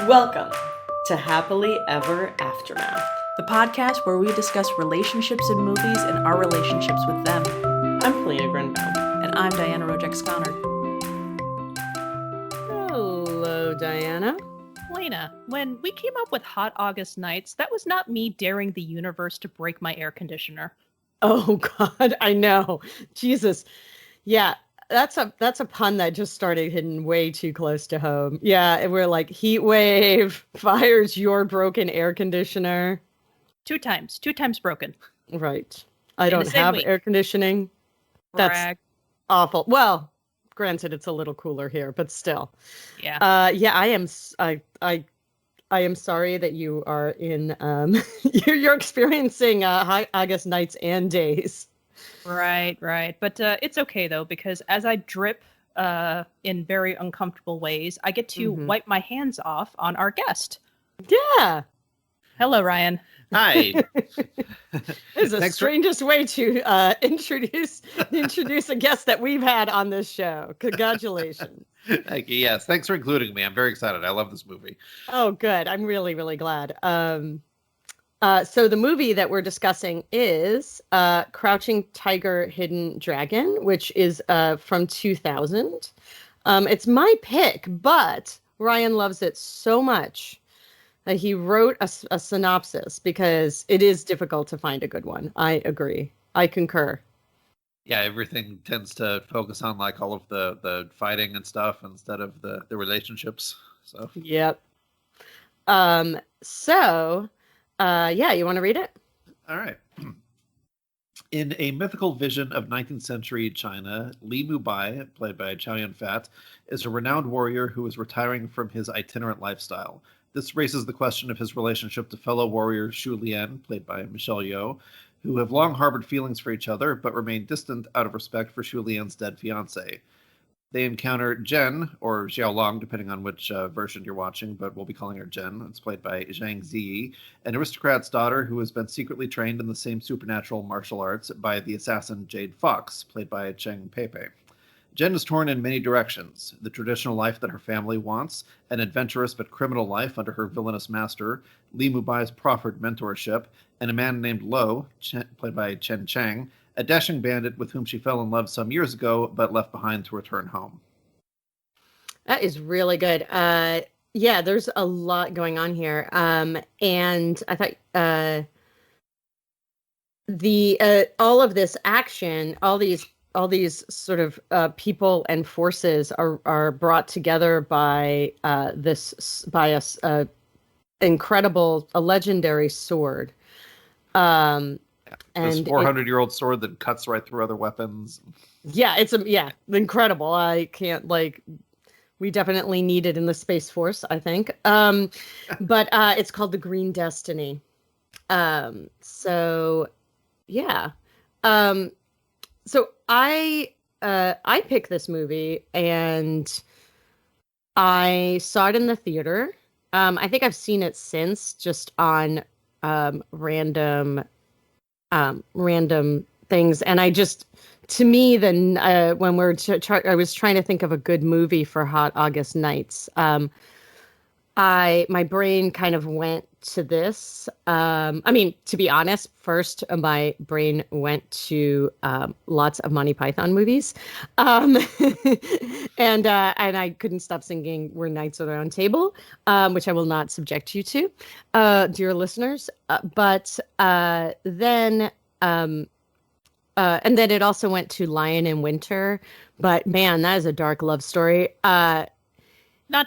Welcome to Happily Ever Aftermath. The podcast where we discuss relationships in movies and our relationships with them. I'm Polina Grunbaum. And I'm Diana Rojek Skonnord. Hello, Diana. Polina, when we came up with Hot August Nights, that was not me daring the universe to break my air conditioner. Oh, God, I know. Jesus. Yeah, that's a pun that just started hitting way too close to home. Yeah, we're like, heat wave fires your broken air conditioner. Two times broken. Right. I don't have air conditioning. Brag. That's awful. Well, granted, it's a little cooler here, but still. Yeah. Yeah, I am sorry that you are in you're experiencing hot August nights and days. Right. But it's okay though, because as I drip in very uncomfortable ways, I get to wipe my hands off on our guest. Yeah. Hello, Ryan. Hi. This is the strangest way to introduce a guest that we've had on this show. Congratulations. Thank you. Yes, thanks for including me. I'm very excited. I love this movie. Oh, good. I'm really, really glad. So the movie that we're discussing is Crouching Tiger, Hidden Dragon, which is from 2000. It's my pick, but Ryan loves it so much. He wrote a synopsis because it is difficult to find a good one. I agree. I concur. Yeah, everything tends to focus on like all of the fighting and stuff instead of the relationships. So yep. Yeah, you want to read it? All right. In a mythical vision of 19th century China, Li Mubai, played by Chow Yun Fat, is a renowned warrior who is retiring from his itinerant lifestyle. This raises the question of his relationship to fellow warrior Shu Lian, played by Michelle Yeoh, who have long harbored feelings for each other, but remain distant out of respect for Shu Lian's dead fiancé. They encounter Jen, or Xiao Long, depending on which version you're watching, but we'll be calling her Jen. It's played by Zhang Ziyi, an aristocrat's daughter who has been secretly trained in the same supernatural martial arts by the assassin Jade Fox, played by Cheng Pei-Pei. Jen is torn in many directions: the traditional life that her family wants, an adventurous but criminal life under her villainous master, Li Mubai's proffered mentorship, and a man named Lo, played by Chen Chang, a dashing bandit with whom she fell in love some years ago but left behind to return home. That is really good. Yeah, there's a lot going on here. And I thought all of this action, all these sort of people and forces are brought together by a legendary sword. This 400-year-old sword that cuts right through other weapons. Yeah, it's incredible. I can't we definitely need it in the Space Force, I think. But it's called the Green Destiny. So yeah. So I picked this movie and I saw it in the theater. I think I've seen it since, just on random things, and to me, then when I was trying to think of a good movie for Hot August Nights, my brain kind of went to this. To be honest, first my brain went to lots of Monty Python movies, and I couldn't stop singing "We're Knights of the Round Table," which I will not subject you to, dear listeners. But then it also went to Lion in Winter. But man, that is a dark love story. Not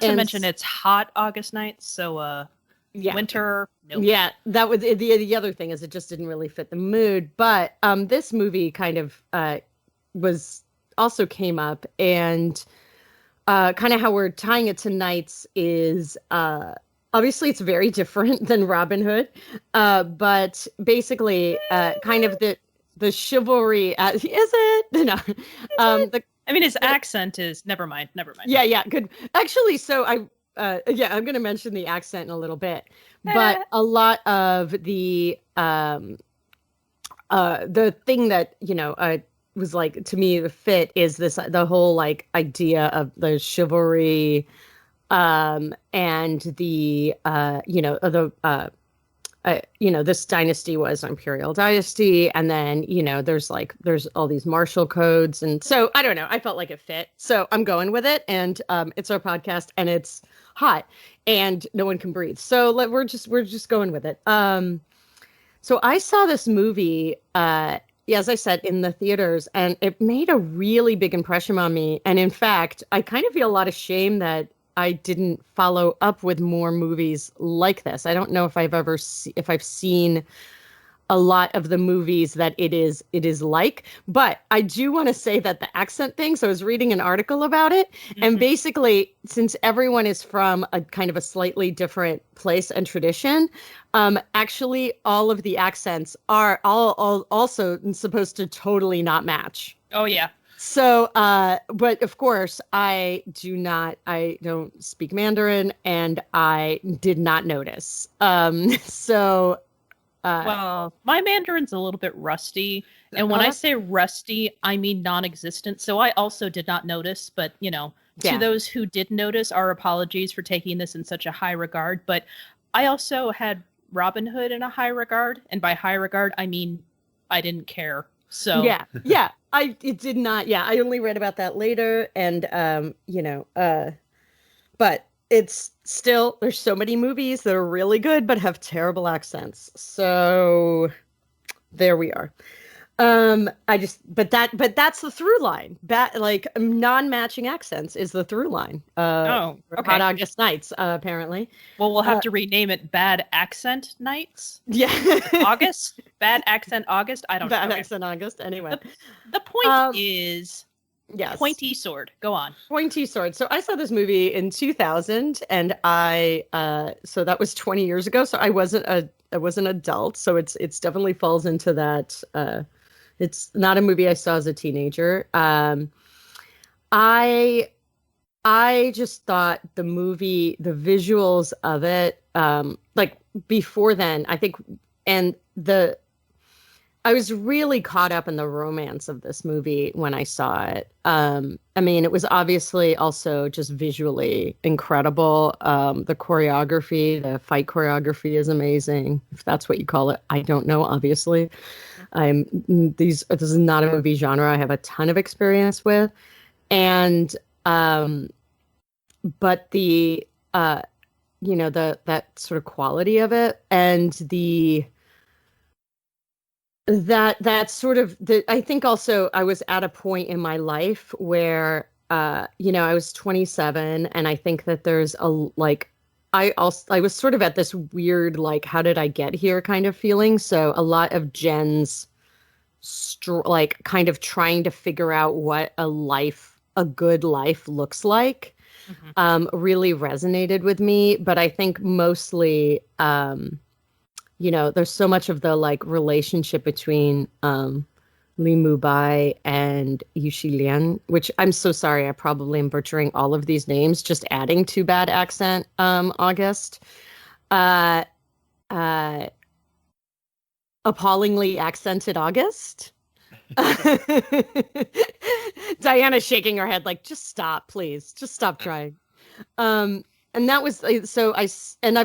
to mention it's hot August nights, so yeah. Winter. Nope. Yeah, that was the other thing, is it just didn't really fit the mood. But this movie kind of came up, and kind of how we're tying it to Nights is obviously it's very different than Robin Hood, but basically kind of the chivalry. Is it? No. His accent is never mind. Yeah, good. Actually, so I'm going to mention the accent in a little bit, but a lot of the thing that was like, to me, the fit is the whole like idea of the chivalry And the this dynasty was imperial dynasty, and then there's all these martial codes, and so I don't know, I felt like it fit, so I'm going with it. And it's our podcast, and it's hot, and no one can breathe, so we're just going with it. So I saw this movie, as I said, in the theaters, and it made a really big impression on me. And in fact, I kind of feel a lot of shame that I didn't follow up with more movies like this. I don't know if if I've seen a lot of the movies that it is like, but I do want to say that the accent thing. So I was reading an article about it, and basically, since everyone is from a kind of a slightly different place and tradition, actually all of the accents are all also supposed to totally not match. Oh yeah. So, but of course, I don't speak Mandarin, and I did not notice. Well, my Mandarin's a little bit rusty. And when I say rusty, I mean non-existent. So I also did not notice, but to those who did notice, our apologies for taking this in such a high regard. But I also had Robin Hood in a high regard. And by high regard, I mean, I didn't care. So yeah. It did not. Yeah, I only read about that later, and but it's still, there's so many movies that are really good but have terrible accents. So there we are. But that's the through line. Non-matching accents is the through line. Okay. Hot August Nights, apparently. Well, we'll have to rename it Bad Accent Nights. Yeah. August? Bad Accent August? I don't know. Bad Accent August, anyway. The point is... Yes. Pointy sword. Go on. Pointy sword. So I saw this movie in 2000, and so that was 20 years ago. So I was an adult. So it's definitely falls into that. It's not a movie I saw as a teenager. I just thought the movie, the visuals of it, before then, I think, and I was really caught up in the romance of this movie when I saw it. I mean, it was obviously also just visually incredible. The choreography, the fight choreography is amazing, if that's what you call it. I don't know, obviously. This is not a movie genre I have a ton of experience with. And, but the, that sort of quality of it, and that's sort of I think also I was at a point in my life where I was 27, and I think that there's I was sort of at this weird how did I get here kind of feeling. So a lot of Jen's kind of trying to figure out what a good life looks like, really resonated with me. But I think mostly there's so much of the relationship between Li Mubai and Yuxi Lian, which I'm so sorry, I probably am butchering all of these names, just adding to bad accent, August. Appallingly accented August. Diana's shaking her head just stop, please. Just stop trying. And that was, I've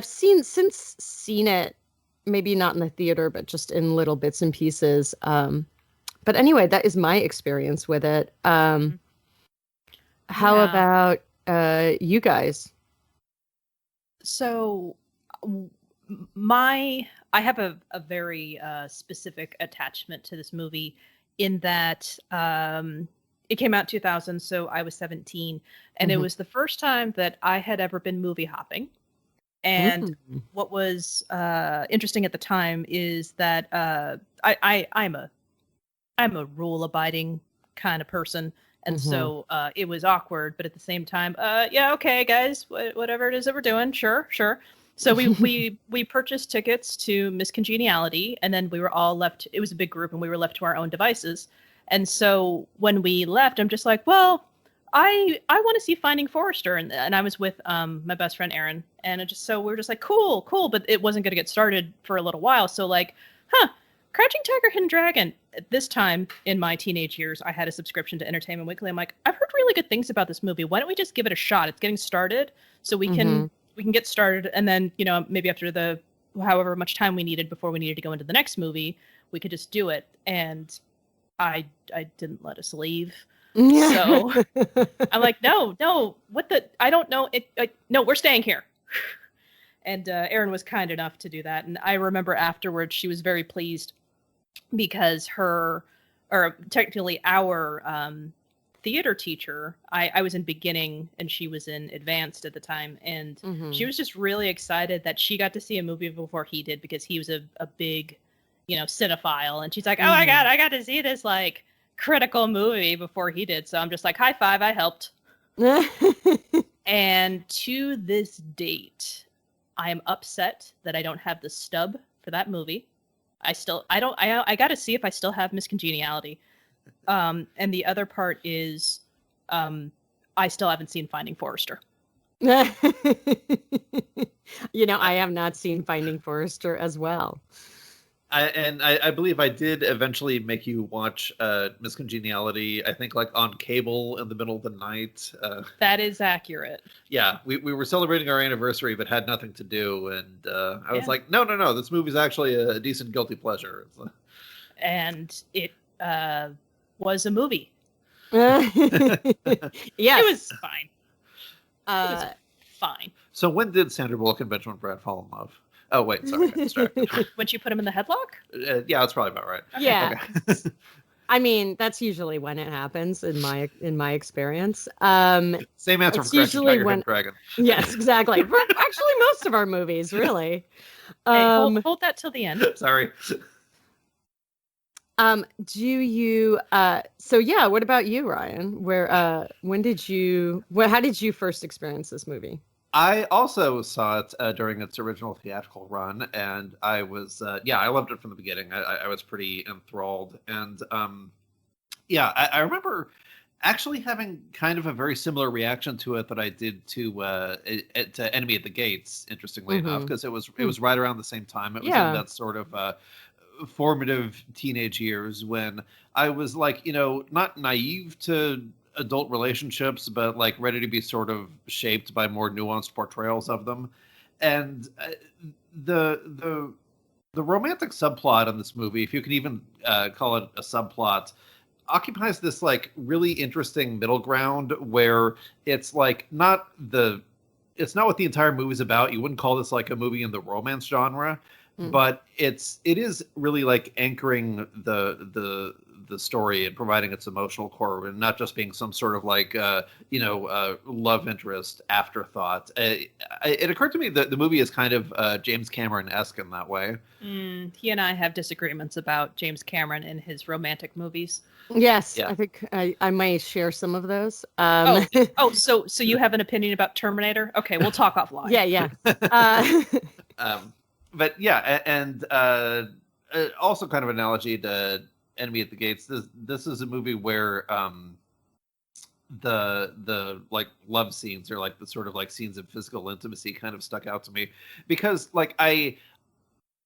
since seen it, maybe not in the theater, but just in little bits and pieces. But anyway, that is my experience with it. How about you guys? So I have a very specific attachment to this movie, in that it came out 2000, so I was 17, and it was the first time that I had ever been movie hopping. And what was interesting at the time is that I'm a rule-abiding kind of person, and so it was awkward. But at the same time, yeah, okay, guys, whatever it is that we're doing, sure. So we purchased tickets to Miss Congeniality, and then we were all left. It was a big group, and we were left to our own devices. And so when we left, I'm just like, well, I want to see Finding Forrester, and I was with my best friend Erin, and we were just like, cool, but it wasn't going to get started for a little while. So Crouching Tiger, Hidden Dragon, at this time in my teenage years, I had a subscription to Entertainment Weekly. I'm like, I've heard really good things about this movie. Why don't we just give it a shot? It's getting started, so we can get started, and then maybe after the however much time we needed before we needed to go into the next movie, we could just do it. And I didn't let us leave. So I'm like, no, what the? I don't know. No, we're staying here. And Erin was kind enough to do that. And I remember afterwards, she was very pleased because technically our theater teacher, I was in beginning and she was in advanced at the time. And she was just really excited that she got to see a movie before he did, because he was a big, cinephile. And she's like, oh my God, I got to see this like critical movie before he did. So I'm just like, high five, I helped. And to this date, I am upset that I don't have the stub for that movie. I got to see if I still have Miss Congeniality. And the other part is, I still haven't seen Finding Forrester. I have not seen Finding Forrester as well. I believe I did eventually make you watch Miss Congeniality, I think like on cable in the middle of the night. That is accurate. Yeah, we were celebrating our anniversary but had nothing to do, and I was like, no, this movie's actually a decent guilty pleasure. And it was a movie. Yes. It was fine. It was fine. So when did Sandra Bullock and Benjamin Bratt fall in love? Oh, wait, sorry. When she put him in the headlock? Yeah, that's probably about right. Yeah. Okay. I mean, that's usually when it happens in my experience. Same answer for usually when Dragon. Yes, exactly. Actually, most of our movies, really. Hey, hold that till the end. Sorry. Do you what about you, Ryan? How did you first experience this movie? I also saw it during its original theatrical run, and I was I loved it from the beginning. I was pretty enthralled, and I remember actually having kind of a very similar reaction to it that I did to Enemy at the Gates. Interestingly enough, because it was right around the same time. It was in that sort of formative teenage years when I was like, not naive to adult relationships, but like ready to be sort of shaped by more nuanced portrayals of them. And the romantic subplot in this movie, if you can even call it a subplot, occupies this like really interesting middle ground where it's like it's not what the entire movie's about. You wouldn't call this like a movie in the romance genre, but it is really like anchoring the story and providing its emotional core, and not just being some sort of like love interest afterthought. It occurred to me that the movie is kind of James Cameron-esque in that way. He and I have disagreements about James Cameron and his romantic movies. Yes, yeah. I think I might share some of those. So you have an opinion about Terminator? Okay, we'll talk offline. Yeah. But yeah, and also kind of analogy to Enemy at the Gates. This is a movie where the like love scenes, or like the sort of like scenes of physical intimacy, kind of stuck out to me, because like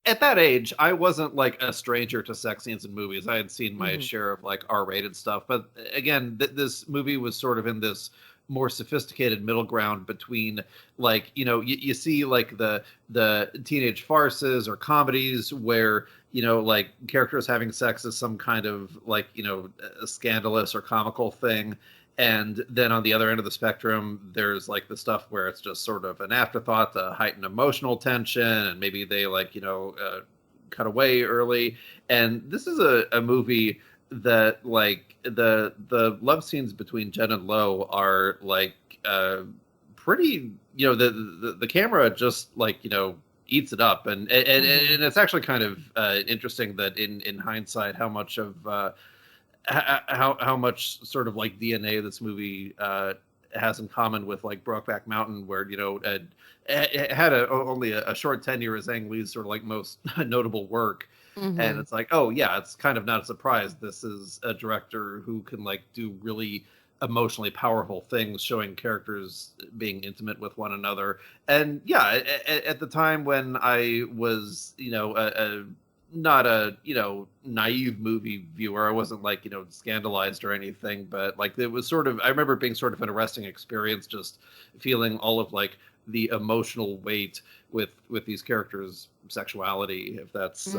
at that age I wasn't like a stranger to sex scenes in movies. I had seen my share of like R-rated stuff, but again, this movie was sort of in this more sophisticated middle ground between like you see like the teenage farces or comedies where like characters having sex is some kind of like a scandalous or comical thing, and then on the other end of the spectrum there's like the stuff where it's just sort of an afterthought to heighten emotional tension, and maybe they like cut away early. And this is a movie that like the love scenes between Jen and Lo are like pretty, the camera just like eats it up, and it's actually kind of interesting that in hindsight how much of how much sort of like DNA this movie has in common with like Brokeback Mountain, where it had only a short tenure as Ang Lee's sort of like most notable work. And it's like, oh yeah, it's kind of not a surprise. This is a director who can like do really emotionally powerful things, showing characters being intimate with one another. And yeah, at the time when I was, a not a naive movie viewer. I wasn't like scandalized or anything, but like it was sort of, I remember it being sort of an arresting experience, just feeling all of like the emotional weight with these characters' sexuality. If that's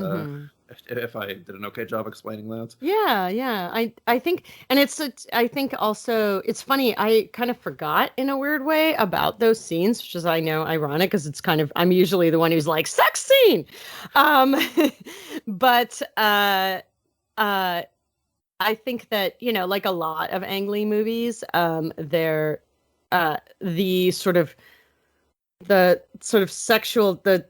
if I did an okay job explaining that. Yeah. I think, and I think also it's funny. I kind of forgot in a weird way about those scenes, which is, I know, ironic because it's kind of, I'm usually the one who's like sex scene, but I think that like a lot of Ang Lee movies, they're the sort of sexual, I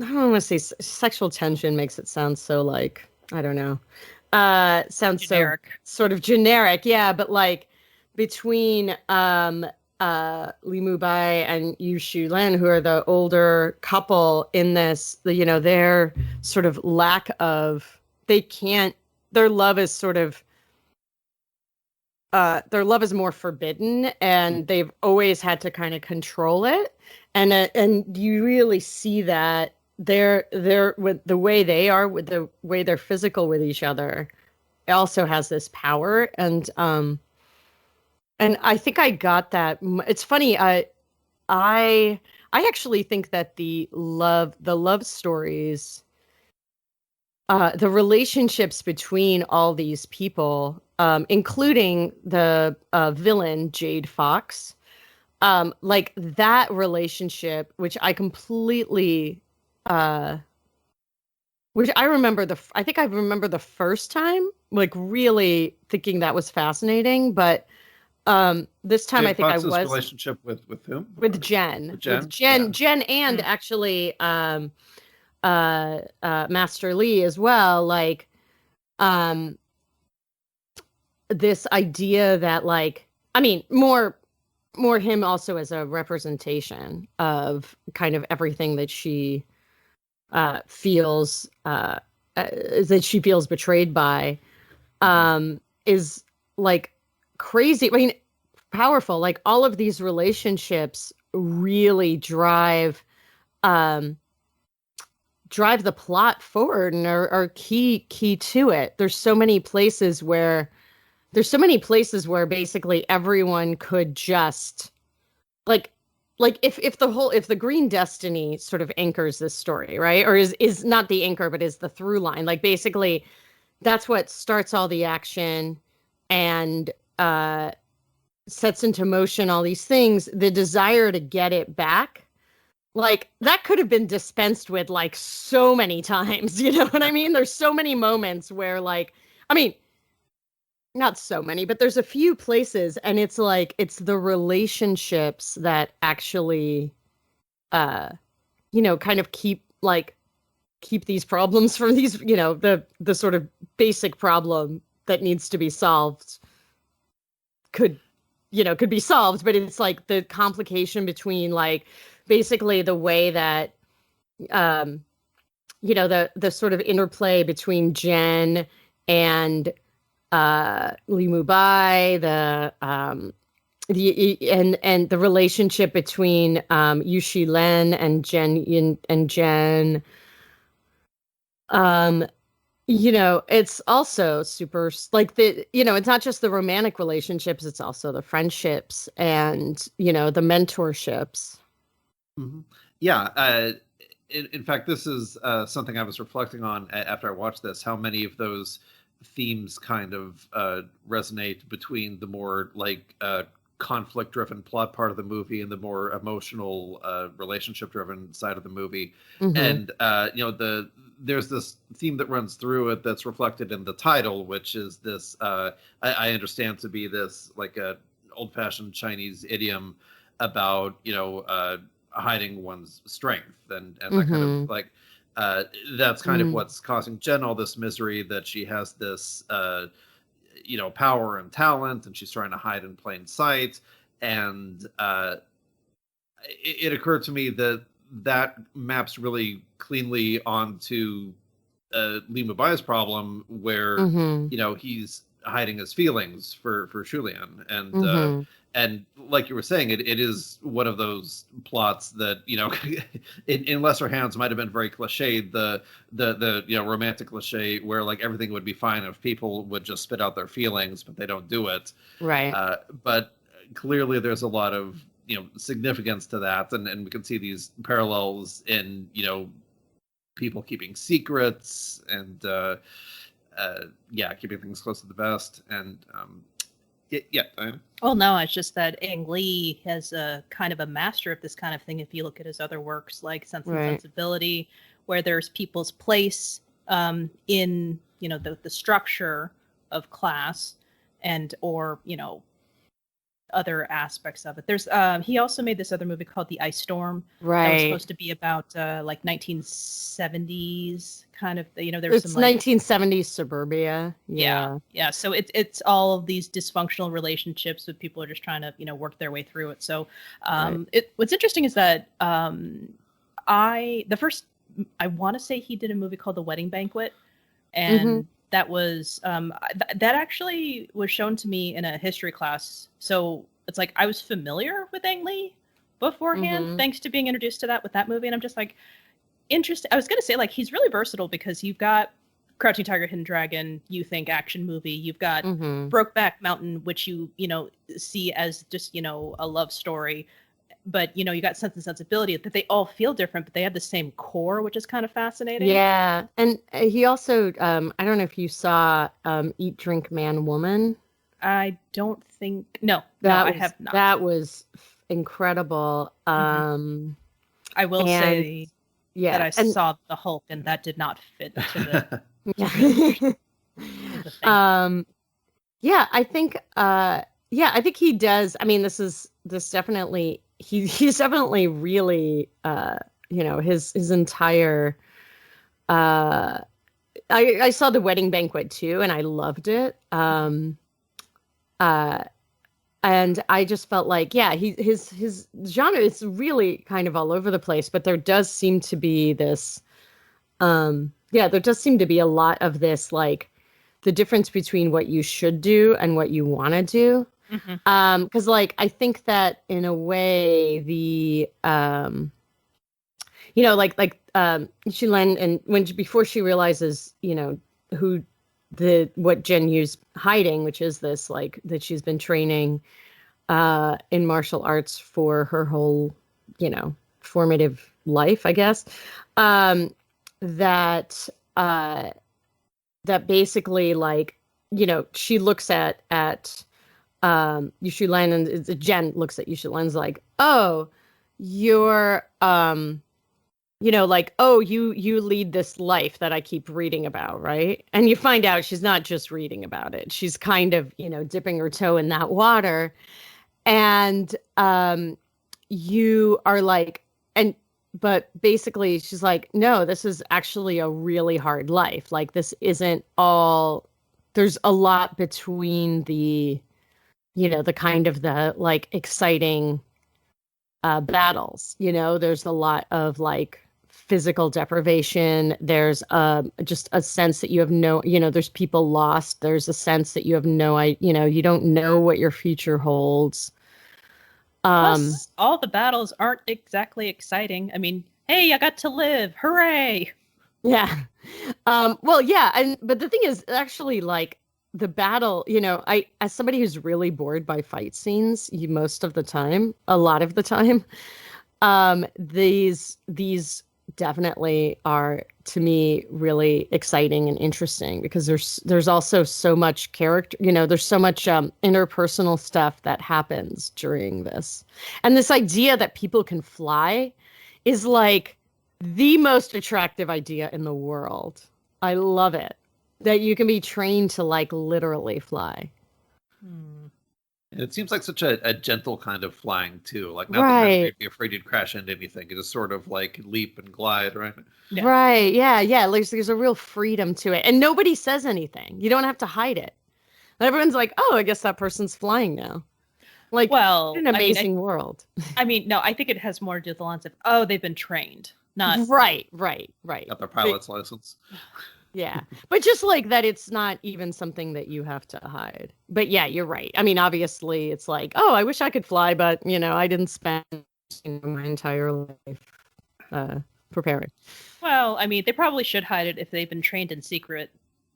don't want to say sexual tension makes it sound so like, I don't know. Sounds Generic. so sort of generic. Yeah. But like between, Li Mubai and Yu Len, who are the older couple in this, their sort of lack of, their love is sort of, their love is more forbidden, and they've always had to kind of control it. And you really see that they're with the way they are, with the way they're physical with each other, it also has this power. And I think I got that. It's funny. I actually think that the love stories, the relationships between all these people, including the villain Jade Fox, like that relationship, which I completely, which I remember I think I remember the first time, like really thinking that was fascinating, but this time Jade I think Fox's I was relationship with whom? with Jen, Yeah. Jen, and actually Master Lee as well, like this idea that, like, I mean, more him also as a representation of kind of everything that she feels that she feels betrayed by, is like crazy. I mean, powerful. Like all of these relationships really drive the plot forward and are key to it. There's so many places where basically everyone could just like if the Green Destiny sort of anchors this story, right? Or is not the anchor, but is the through line. Like basically that's what starts all the action and sets into motion all these things. The desire to get it back, like that could have been dispensed with like so many times. You know what I mean? There's so many moments where, like, I mean, not so many, but there's a few places, and it's like it's the relationships that actually kind of keep these problems from these, the sort of basic problem that needs to be solved could be solved. But it's like the complication between, like, basically the way that the sort of interplay between Jen and Li Mubai, and the relationship between Yu Len and Jen. It's also super, like, it's not just the romantic relationships, it's also the friendships and the mentorships. Mm-hmm. Yeah. In fact, this is something I was reflecting on after I watched this, how many of those themes kind of resonate between the more like conflict-driven plot part of the movie and the more emotional relationship-driven side of the movie. Mm-hmm. And there's this theme that runs through it that's reflected in the title, which is this I understand to be this like a old-fashioned Chinese idiom about hiding one's strength and mm-hmm. that kind of like that's kind of what's causing Jen all this misery, that she has this power and talent, and she's trying to hide in plain sight. And it occurred to me that maps really cleanly onto Li Mubai's problem, where mm-hmm. hiding his feelings for Shulian, and like you were saying, it is one of those plots that, you know, in lesser hands might have been very cliched, the you know, romantic cliche where like everything would be fine if people would just spit out their feelings, but they don't do it. Right. But clearly there's a lot of, you know, significance to that, and we can see these parallels in, you know, people keeping secrets and keeping things close to the vest. And well, no, it's just that Ang Lee has a kind of a master of this kind of thing. If you look at his other works like Sense and Sensibility, where there's people's place in, you know, the structure of class and, or, you know, other aspects of it. There's he also made this other movie called The Ice Storm. That was supposed to be about like 1970s kind of, you know, there was it's some like 1970s suburbia. Yeah. So it's all of these dysfunctional relationships that people are just trying to, you know, work their way through it. So what's interesting is that I want to say he did a movie called The Wedding Banquet, and that was that actually was shown to me in a history class. So it's like I was familiar with Ang Lee beforehand, thanks to being introduced to that with that movie. And I'm just like, interesting. I was going to say, like, he's really versatile because you've got Crouching Tiger, Hidden Dragon, you think action movie. You've got Brokeback Mountain, which you know, see as just, you know, a love story. But, you know, you got Sense and Sensibility, that they all feel different, but they have the same core, which is kind of fascinating. Yeah. And he also, I don't know if you saw Eat, Drink, Man, Woman. I don't think, I have not. That was incredible. I will say that I saw the Hulk, and that did not fit into the... I think he does. I mean, this definitely, he's definitely really, you know, his entire, I saw The Wedding Banquet too, and I loved it. And I just felt like, his genre is really kind of all over the place, but there does seem to be this, there does seem to be a lot of this, like, the difference between what you should do and what you want to do. Because, like, I think that in a way, the, you know, like Xulan, and before she realizes, you know, what Jen Yu's hiding, which is this, like, that she's been training in martial arts for her whole, you know, formative life, I guess, that basically, like, you know, she looks at Yushulan, and Jen looks at Yushulan's like, oh, you're you know, like, oh, you lead this life that I keep reading about, right? And you find out she's not just reading about it. She's kind of, you know, dipping her toe in that water. And you are like, but basically she's like, no, this is actually a really hard life. Like, this isn't all, there's a lot between the, you know, the kind of the, like, exciting battles, you know, there's a lot of, like, physical deprivation. There's just a sense that you have no, you know, there's people lost. There's a sense that you have no, you know, you don't know what your future holds. Plus, all the battles aren't exactly exciting. I mean, hey, I got to live. Hooray. Yeah. Well, yeah. But the thing is, actually, like, the battle, you know, as somebody who's really bored by fight scenes, a lot of the time, these definitely are, to me, really exciting and interesting, because there's also so much character, you know, there's so much interpersonal stuff that happens during this. And this idea that people can fly is, like, the most attractive idea in the world. I love it. That you can be trained to, like, literally fly. It seems like such a gentle kind of flying too. Like, not that you'd be afraid you'd crash into anything. You just sort of, like, leap and glide, right? Yeah. Right. Yeah. There's a real freedom to it, and nobody says anything. You don't have to hide it. Everyone's like, oh, I guess that person's flying now. Like, well, an amazing world. I mean, no, I think it has more to do with the lines of, oh, they've been trained, not right. Got their pilot's license. Yeah. But just like that, it's not even something that you have to hide. But yeah, you're right. I mean, obviously, it's like, oh, I wish I could fly, but, I didn't spend my entire life preparing. Well, I mean, they probably should hide it if they've been trained in secret.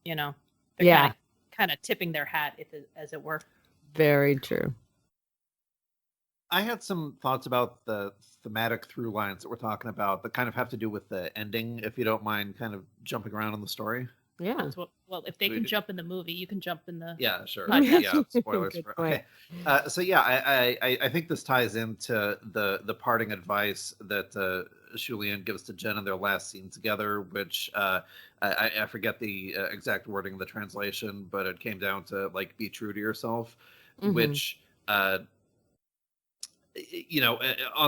They're Yeah. kind of tipping their hat, as it were. Very true. I had some thoughts about the thematic through lines that we're talking about that kind of have to do with the ending, if you don't mind kind of jumping around in the story. Yeah. Well, if they can jump in the movie, you can jump in the Yeah, sure. podcast. Yeah, spoilers. Good For, point. okay. So yeah, I think this ties into the parting advice that Shulian gives to Jen in their last scene together, which I forget the exact wording of the translation, but it came down to like be true to yourself, which on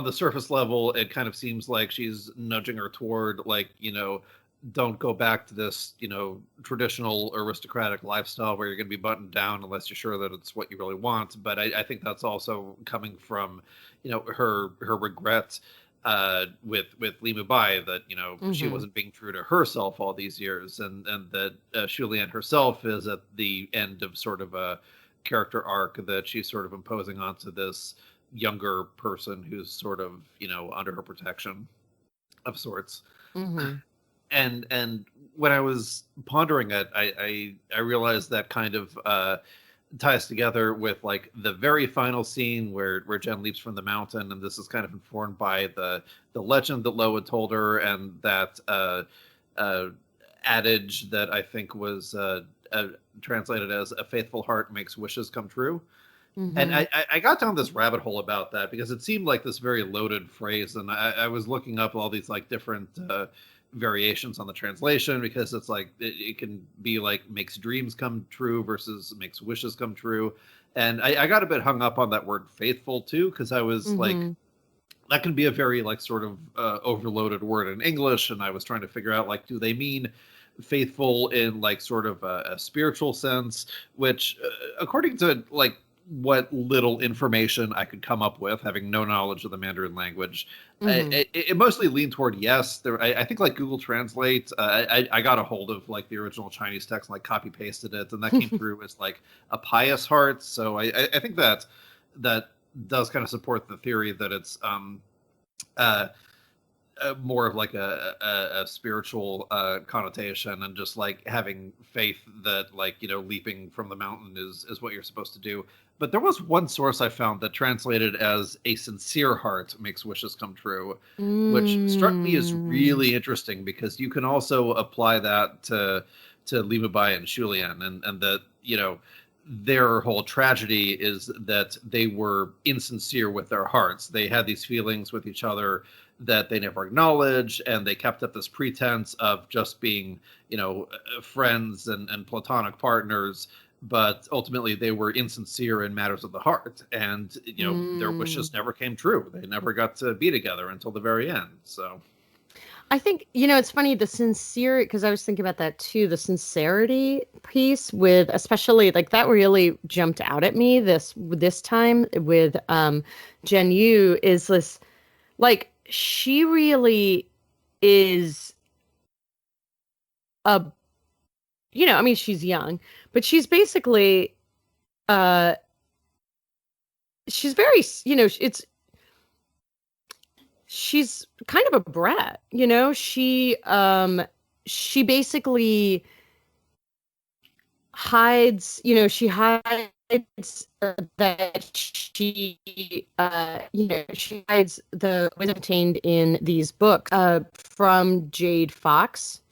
the surface level, it kind of seems like she's nudging her toward like, don't go back to this, traditional aristocratic lifestyle where you're going to be buttoned down unless you're sure that it's what you really want. But I think that's also coming from, her regret with Li Mubai that, she wasn't being true to herself all these years, and that Shulian herself is at the end of sort of a character arc that she's sort of imposing onto this younger person who's sort of under her protection of sorts. And when I was pondering it, I realized that kind of ties together with like the very final scene where Jen leaps from the mountain, and this is kind of informed by the legend that Lo had told her, and that adage that I think was translated as "a faithful heart makes wishes come true." And I got down this rabbit hole about that because it seemed like this very loaded phrase, and I was looking up all these like different variations on the translation, because it's like it can be like makes dreams come true versus makes wishes come true. And I got a bit hung up on that word faithful too, because I was like, that can be a very like sort of overloaded word in English, and I was trying to figure out like, do they mean faithful in like sort of a spiritual sense, which according to like what little information I could come up with, having no knowledge of the Mandarin language, it mostly leaned toward yes. I think like Google Translate, I got a hold of like the original Chinese text and like copy pasted it, and that came through as like a pious heart. So I think that does kind of support the theory that it's more of like a spiritual connotation, and just like having faith that like leaping from the mountain is what you're supposed to do. But there was one source I found that translated as "a sincere heart makes wishes come true," which struck me as really interesting, because you can also apply that to Li Mubai and Shulian, and that their whole tragedy is that they were insincere with their hearts. They had these feelings with each other that they never acknowledged, and they kept up this pretense of just being, friends and platonic partners, but ultimately they were insincere in matters of the heart, and their wishes never came true. They never got to be together until the very end. So I think, it's funny, the sincere, because I was thinking about that too, the sincerity piece with, especially like that really jumped out at me this time with Jen Yu, is this like, she really is I mean, she's young, but she's basically she's very, she's kind of a brat, she basically hides, she hides that she she hides the wisdom contained in these books from Jade Fox,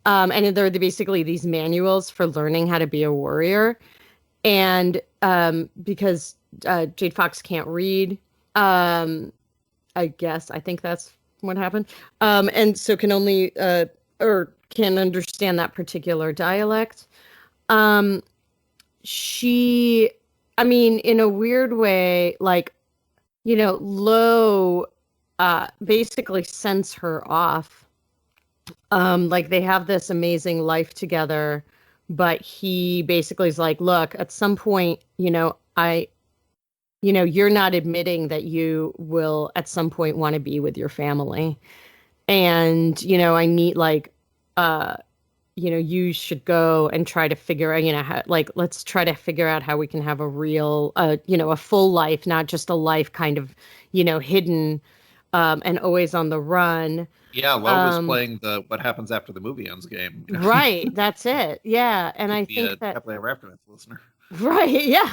and they're basically these manuals for learning how to be a warrior, and because Jade Fox can't read, I think that's what happened, and so can only or can understand that particular dialect. She, I mean, in a weird way, like, Lo basically sends her off. Like, they have this amazing life together, but he basically is like, look, at some point, you're not admitting that you will at some point want to be with your family. And, I need like, you should go and try to figure out, how, like, let's try to figure out how we can have a real, a full life, not just a life kind of, hidden, and always on the run. Yeah, Lo was playing the "What Happens After the Movie Ends" game. Right, that's it. Yeah, and I think that happily ever after listener. Right, yeah.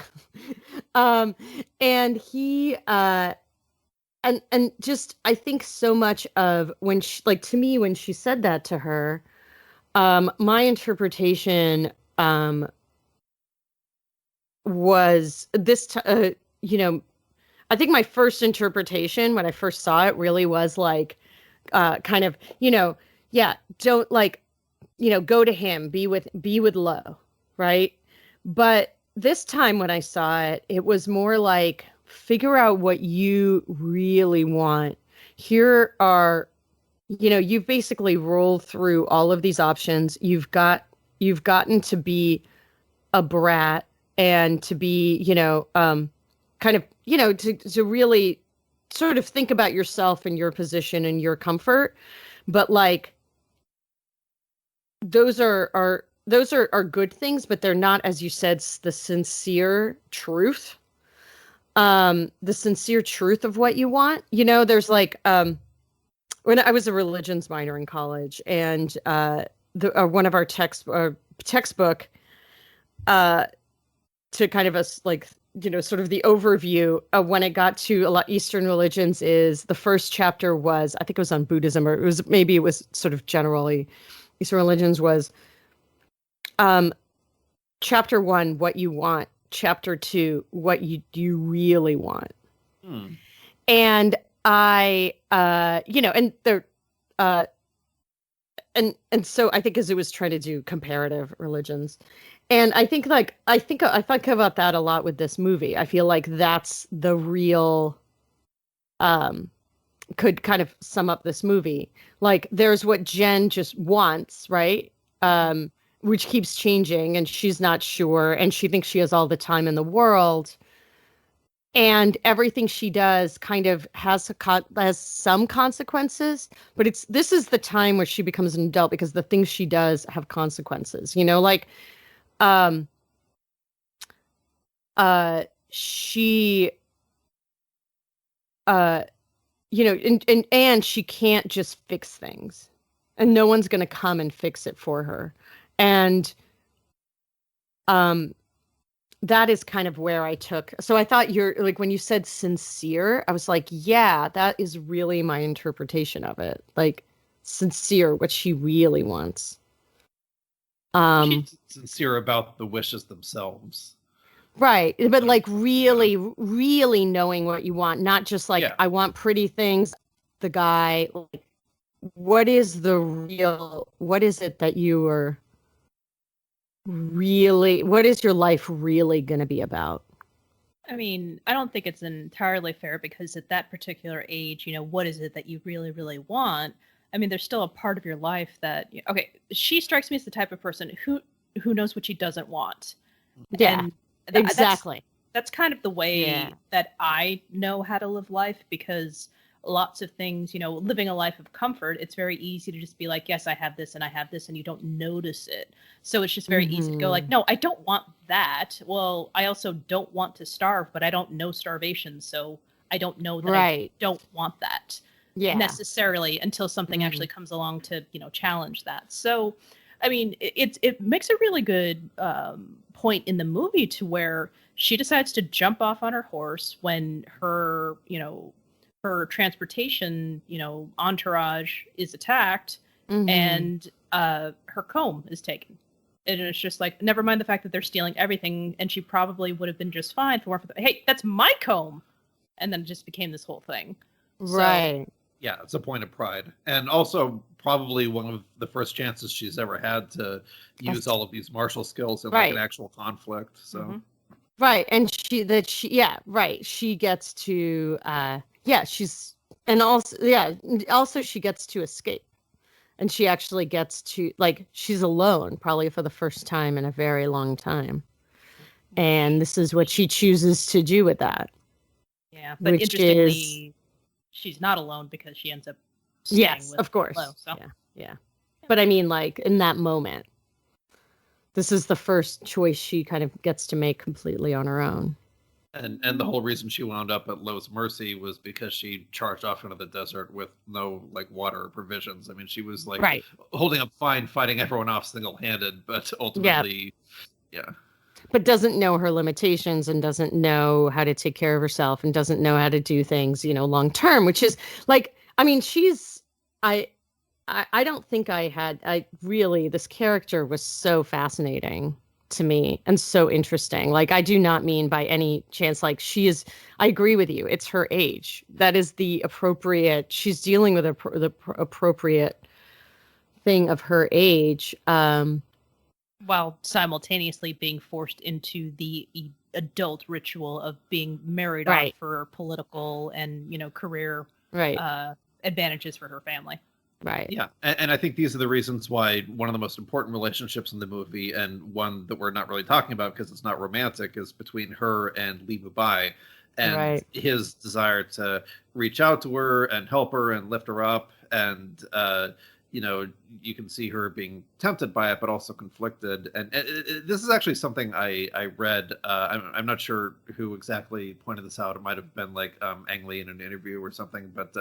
And he and just I think so much of when she, like, to me, when she said that to her, my interpretation was this I think my first interpretation when I first saw it really was like kind of, yeah, don't, like, go to him, be with Lo, right? But this time when I saw it, it was more like, figure out what you really want. Here are, you've basically rolled through all of these options. You've gotten to be a brat and to be, kind of, to really sort of think about yourself and your position and your comfort. But like, those are good things, but they're not, as you said, the sincere truth. The sincere truth of what you want. There's like, when I was a religions minor in college, and one of our textbook, to kind of us, like, sort of the overview of when it got to a lot Eastern religions, is the first chapter was, I think it was on Buddhism, or it was sort of generally Eastern religions, was chapter 1, what you want. Chapter 2, what you really want. And I, and there, and so I think, as it was trying to do comparative religions, and I think I think about that a lot with this movie. I feel like that's the real, could kind of sum up this movie. Like, there's what Jen just wants, right? Which keeps changing, and she's not sure, and she thinks she has all the time in the world. And everything she does kind of has some consequences, but this is the time where she becomes an adult, because the things she does have consequences, like, she, and she can't just fix things, and no one's going to come and fix it for her. And, that is kind of where I took. So I thought, you're like, when you said sincere, I was like, yeah, that is really my interpretation of it. Like, sincere, what she really wants. She's sincere about the wishes themselves. Right. But like, really, really knowing what you want, not just like, I want pretty things. The guy, like, what is it that you are really, what is your life really going to be about? I mean, I don't think it's entirely fair, because at that particular age, what is it that you really, really want? I mean, there's still a part of your life that, okay, she strikes me as the type of person who knows what she doesn't want. Yeah, and exactly. That's kind of the way that I know how to live life, because lots of things, living a life of comfort, it's very easy to just be like, yes, I have this and I have this, and you don't notice it. So it's just very easy to go like, no, I don't want that. Well, I also don't want to starve, but I don't know starvation, so I don't know that I don't want that necessarily, until something actually comes along to, challenge that. So, I mean, it makes a really good point in the movie, to where she decides to jump off on her horse when her, her transportation, entourage is attacked, and her comb is taken. And it's just like, never mind the fact that they're stealing everything, and she probably would have been just fine for hey, that's my comb. And then it just became this whole thing. Right. So, yeah, it's a point of pride. And also probably one of the first chances she's ever had to use all of these martial skills in like an actual conflict. So right. And she gets to she's, and also she gets to escape, and she actually gets to, like, she's alone probably for the first time in a very long time, and this is what she chooses to do with that. Yeah, but interestingly, she's not alone, because she ends up staying with of course. Lo, so. Yeah. But I mean, like, in that moment, this is the first choice she kind of gets to make completely on her own. And the whole reason she wound up at Lo's mercy was because she charged off into the desert with no like water or provisions. I mean, she was like Right. holding up fine, fighting everyone off single-handed, but ultimately, yeah. But doesn't know her limitations and doesn't know how to take care of herself and doesn't know how to do things, long term, which is like, I mean, I don't think this character was so fascinating to me and so interesting. Like, I do not mean by any chance, like I agree with you. It's her age. That is she's dealing with the appropriate thing of her age. While simultaneously being forced into the adult ritual of being married off for political and, career advantages for her family. Right. Yeah. And I think these are the reasons why one of the most important relationships in the movie, and one that we're not really talking about because it's not romantic, is between her and Li Mubai, and his desire to reach out to her and help her and lift her up. And, you can see her being tempted by it, but also conflicted. And this is actually something I read. I'm not sure who exactly pointed this out. It might have been like Ang Lee in an interview or something, but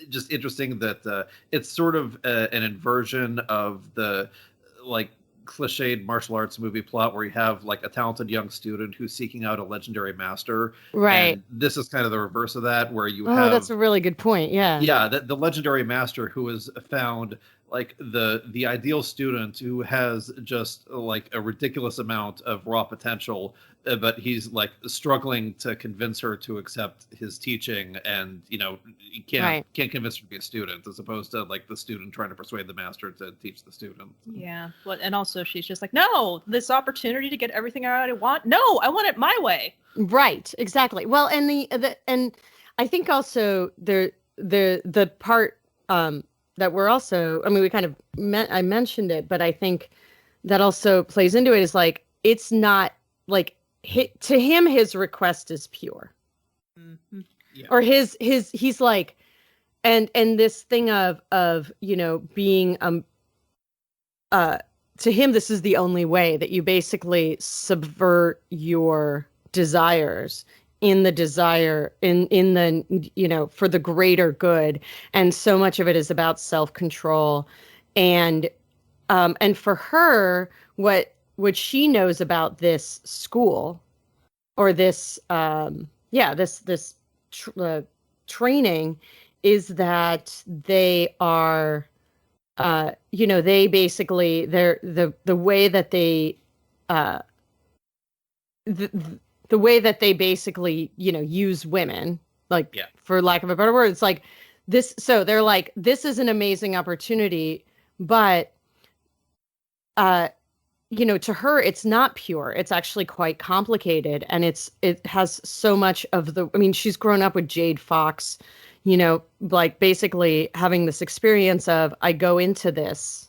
just interesting that it's sort of an inversion of the like cliched martial arts movie plot where you have like a talented young student who's seeking out a legendary master. Right. And this is kind of the reverse of that, where you have... that's a really good point. Yeah. Yeah, the legendary master who has found like the ideal student who has just like a ridiculous amount of raw potential, but he's like struggling to convince her to accept his teaching, and you can't convince her to be a student, as opposed to like the student trying to persuade the master to teach the student. Yeah, and also she's just like, no, this opportunity to get everything I want, no, I want it my way. Right, exactly. Well, and and I think also the part that we're also, I mean, we kind of I mentioned it, but I think that also plays into it, is like, it's not like to him, his request is pure. Mm-hmm. Yeah. Or he's like, and this thing of being to him, this is the only way, that you basically subvert your desires in the for the greater good. And so much of it is about self-control. And for her, what she knows about this school, or this training, is that they are they basically, they're the way that they the way that they basically use women, like, for lack of a better word, it's like this. So they're like, this is an amazing opportunity, but to her, it's not pure. It's actually quite complicated, and it has so much of I mean, she's grown up with Jade Fox, like basically having this experience of, I go into this,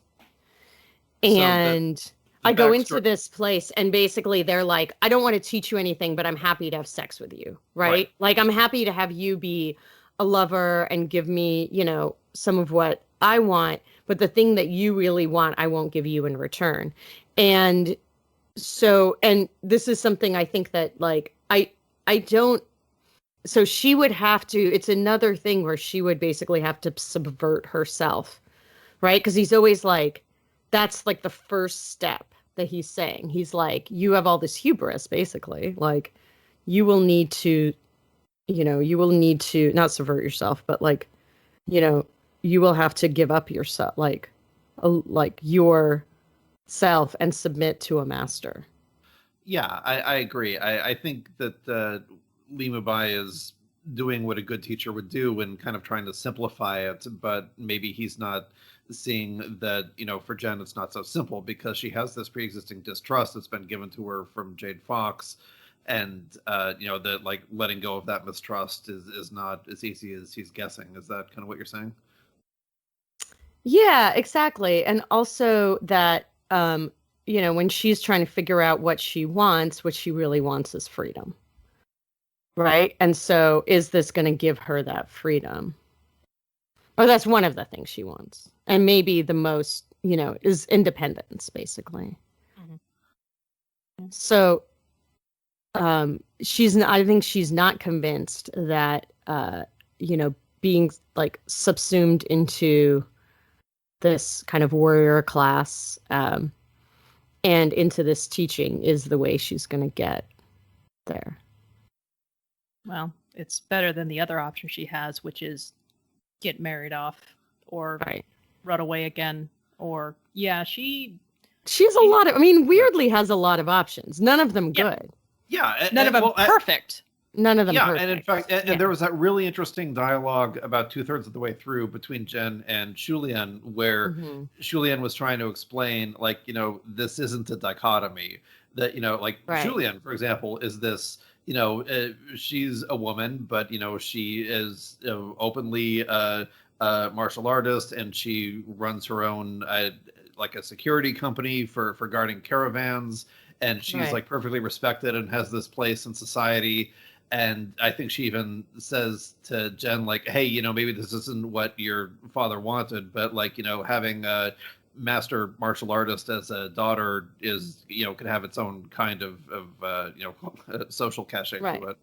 and I go into this place, and basically they're like, I don't want to teach you anything, but I'm happy to have sex with you, right? Like, I'm happy to have you be a lover and give me, some of what I want, but the thing that you really want, I won't give you in return. And so, and this is something I think that, like, I don't, so she would have to, it's another thing where she would basically have to subvert herself, right? Because he's always like, that's like the first step that he's saying. He's like, you have all this hubris, basically. Like, you will need to not subvert yourself, but like, you will have to give up yourself, like your self, and submit to a master. Yeah, I agree. I think that Li Mubai is doing what a good teacher would do and kind of trying to simplify it, but maybe he's not seeing that, for Jen, it's not so simple, because she has this pre-existing distrust that's been given to her from Jade Fox. And, that like letting go of that mistrust is not as easy as he's guessing. Is that kind of what you're saying? Yeah, exactly. And also that, when she's trying to figure out what she really wants is freedom. Right. And so is this going to give her that freedom? Or that's one of the things she wants. And maybe the most, is independence, basically. So I think she's not convinced that being like subsumed into this kind of warrior class and into this teaching is the way she's going to get there. Well, it's better than the other option she has, which is get married off or run away again. Or she has a lot of, weirdly has a lot of options. None of them good. Yeah. None of them perfect. None of them yeah, perfect. And in fact, and there was that really interesting dialogue about 2/3 of the way through between Jen and Shulian, where Shulian was trying to explain, this isn't a dichotomy. That, Shulian, for example, is this, she's a woman, but, she is openly martial artist, and she runs her own, a security company for guarding caravans, and she's perfectly respected and has this place in society. And I think she even says to Jen, hey, maybe this isn't what your father wanted, but having a master martial artist as a daughter is, can have its own kind of social cachet to it.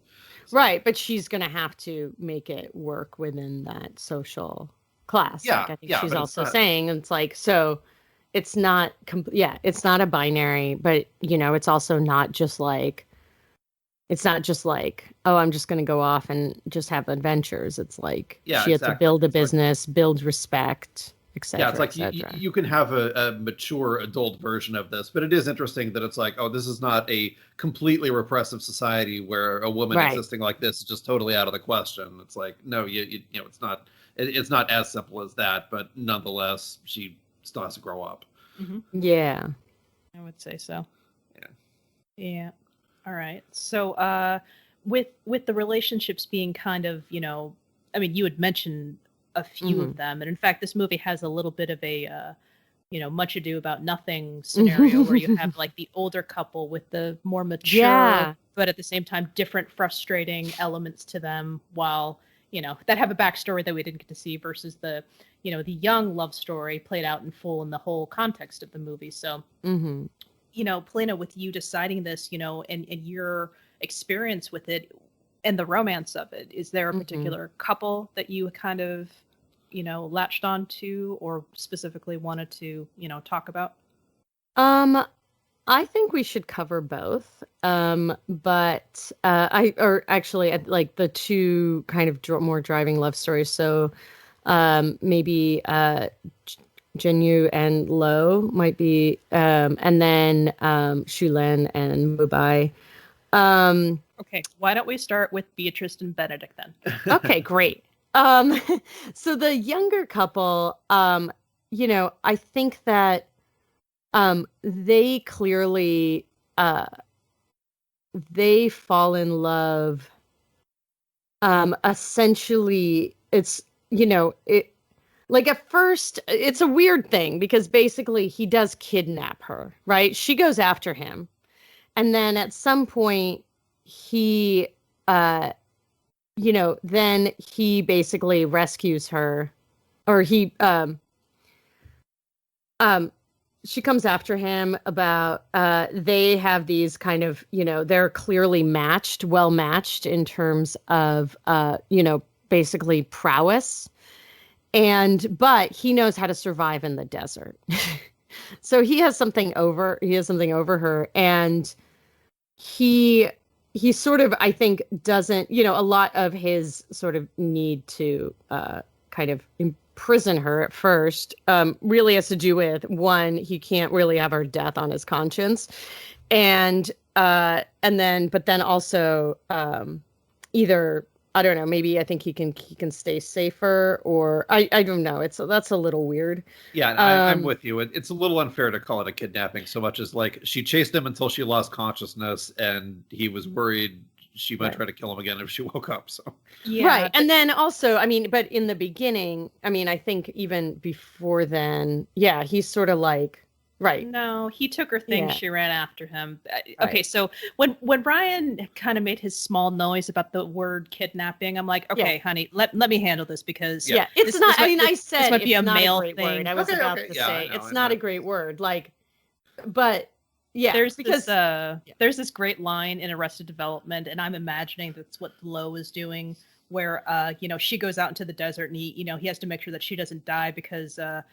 So. Right. But she's going to have to make it work within that social class. Yeah. I think she's also saying it's so it's not, it's not a binary, but it's also not just it's not just oh, I'm just going to go off and just have adventures. It's she had to build a business, build respect, etc. Yeah, it's you can have a mature adult version of this, but it is interesting that it's this is not a completely repressive society where a woman existing like this is just totally out of the question. It's no, it's not. It's not as simple as that, but nonetheless, she still has to grow up. Mm-hmm. Yeah, I would say so. Yeah. Yeah. All right. So, with the relationships being kind of, you had mentioned a few of them, and in fact, this movie has a little bit of a, Much Ado About Nothing scenario where you have the older couple with the more mature, but at the same time different frustrating elements to them, while that have a backstory that we didn't get to see versus the the young love story played out in full in the whole context of the movie. So. Polina, with you deciding this, and your experience with it and the romance of it, is there a particular couple that you kind of, latched on to or specifically wanted to, talk about? I think we should cover both. But actually the two kind of more driving love stories. So, maybe, Jinyu and Lo might be, and then Shulen and Mubai. Okay, why don't we start with Beatrice and Benedict then? Okay, great. So the younger couple, I think that they clearly they fall in love. Essentially, it's at first, it's a weird thing because basically he does kidnap her, right? She goes after him. And then at some point he, then he basically rescues her, or she comes after him about, they have these kind of, they're clearly well matched in terms of, basically prowess. But he knows how to survive in the desert. So he has something over her, and he sort of, I think, doesn't, a lot of his sort of need to kind of imprison her at first really has to do with, one, he can't really have her death on his conscience. But then also either, I don't know, maybe I think he can stay safer, or I don't know. That's a little weird. Yeah, I'm with you. It's a little unfair to call it a kidnapping so much as she chased him until she lost consciousness, and he was worried she might try to kill him again if she woke up. So right, and then also, but in the beginning, I think even before then, he's sort of right. No, he took her things. Yeah. She ran after him. Okay, so when Ryan kind of made his small noise about the word kidnapping, I'm like, okay, honey, let me handle this because it's not. I said this might be a not male a great thing. word. I was about to say it's not a great word. But Yeah, there's because there's this great line in Arrested Development, and I'm imagining that's what Lo is doing, where she goes out into the desert, and he has to make sure that she doesn't die because the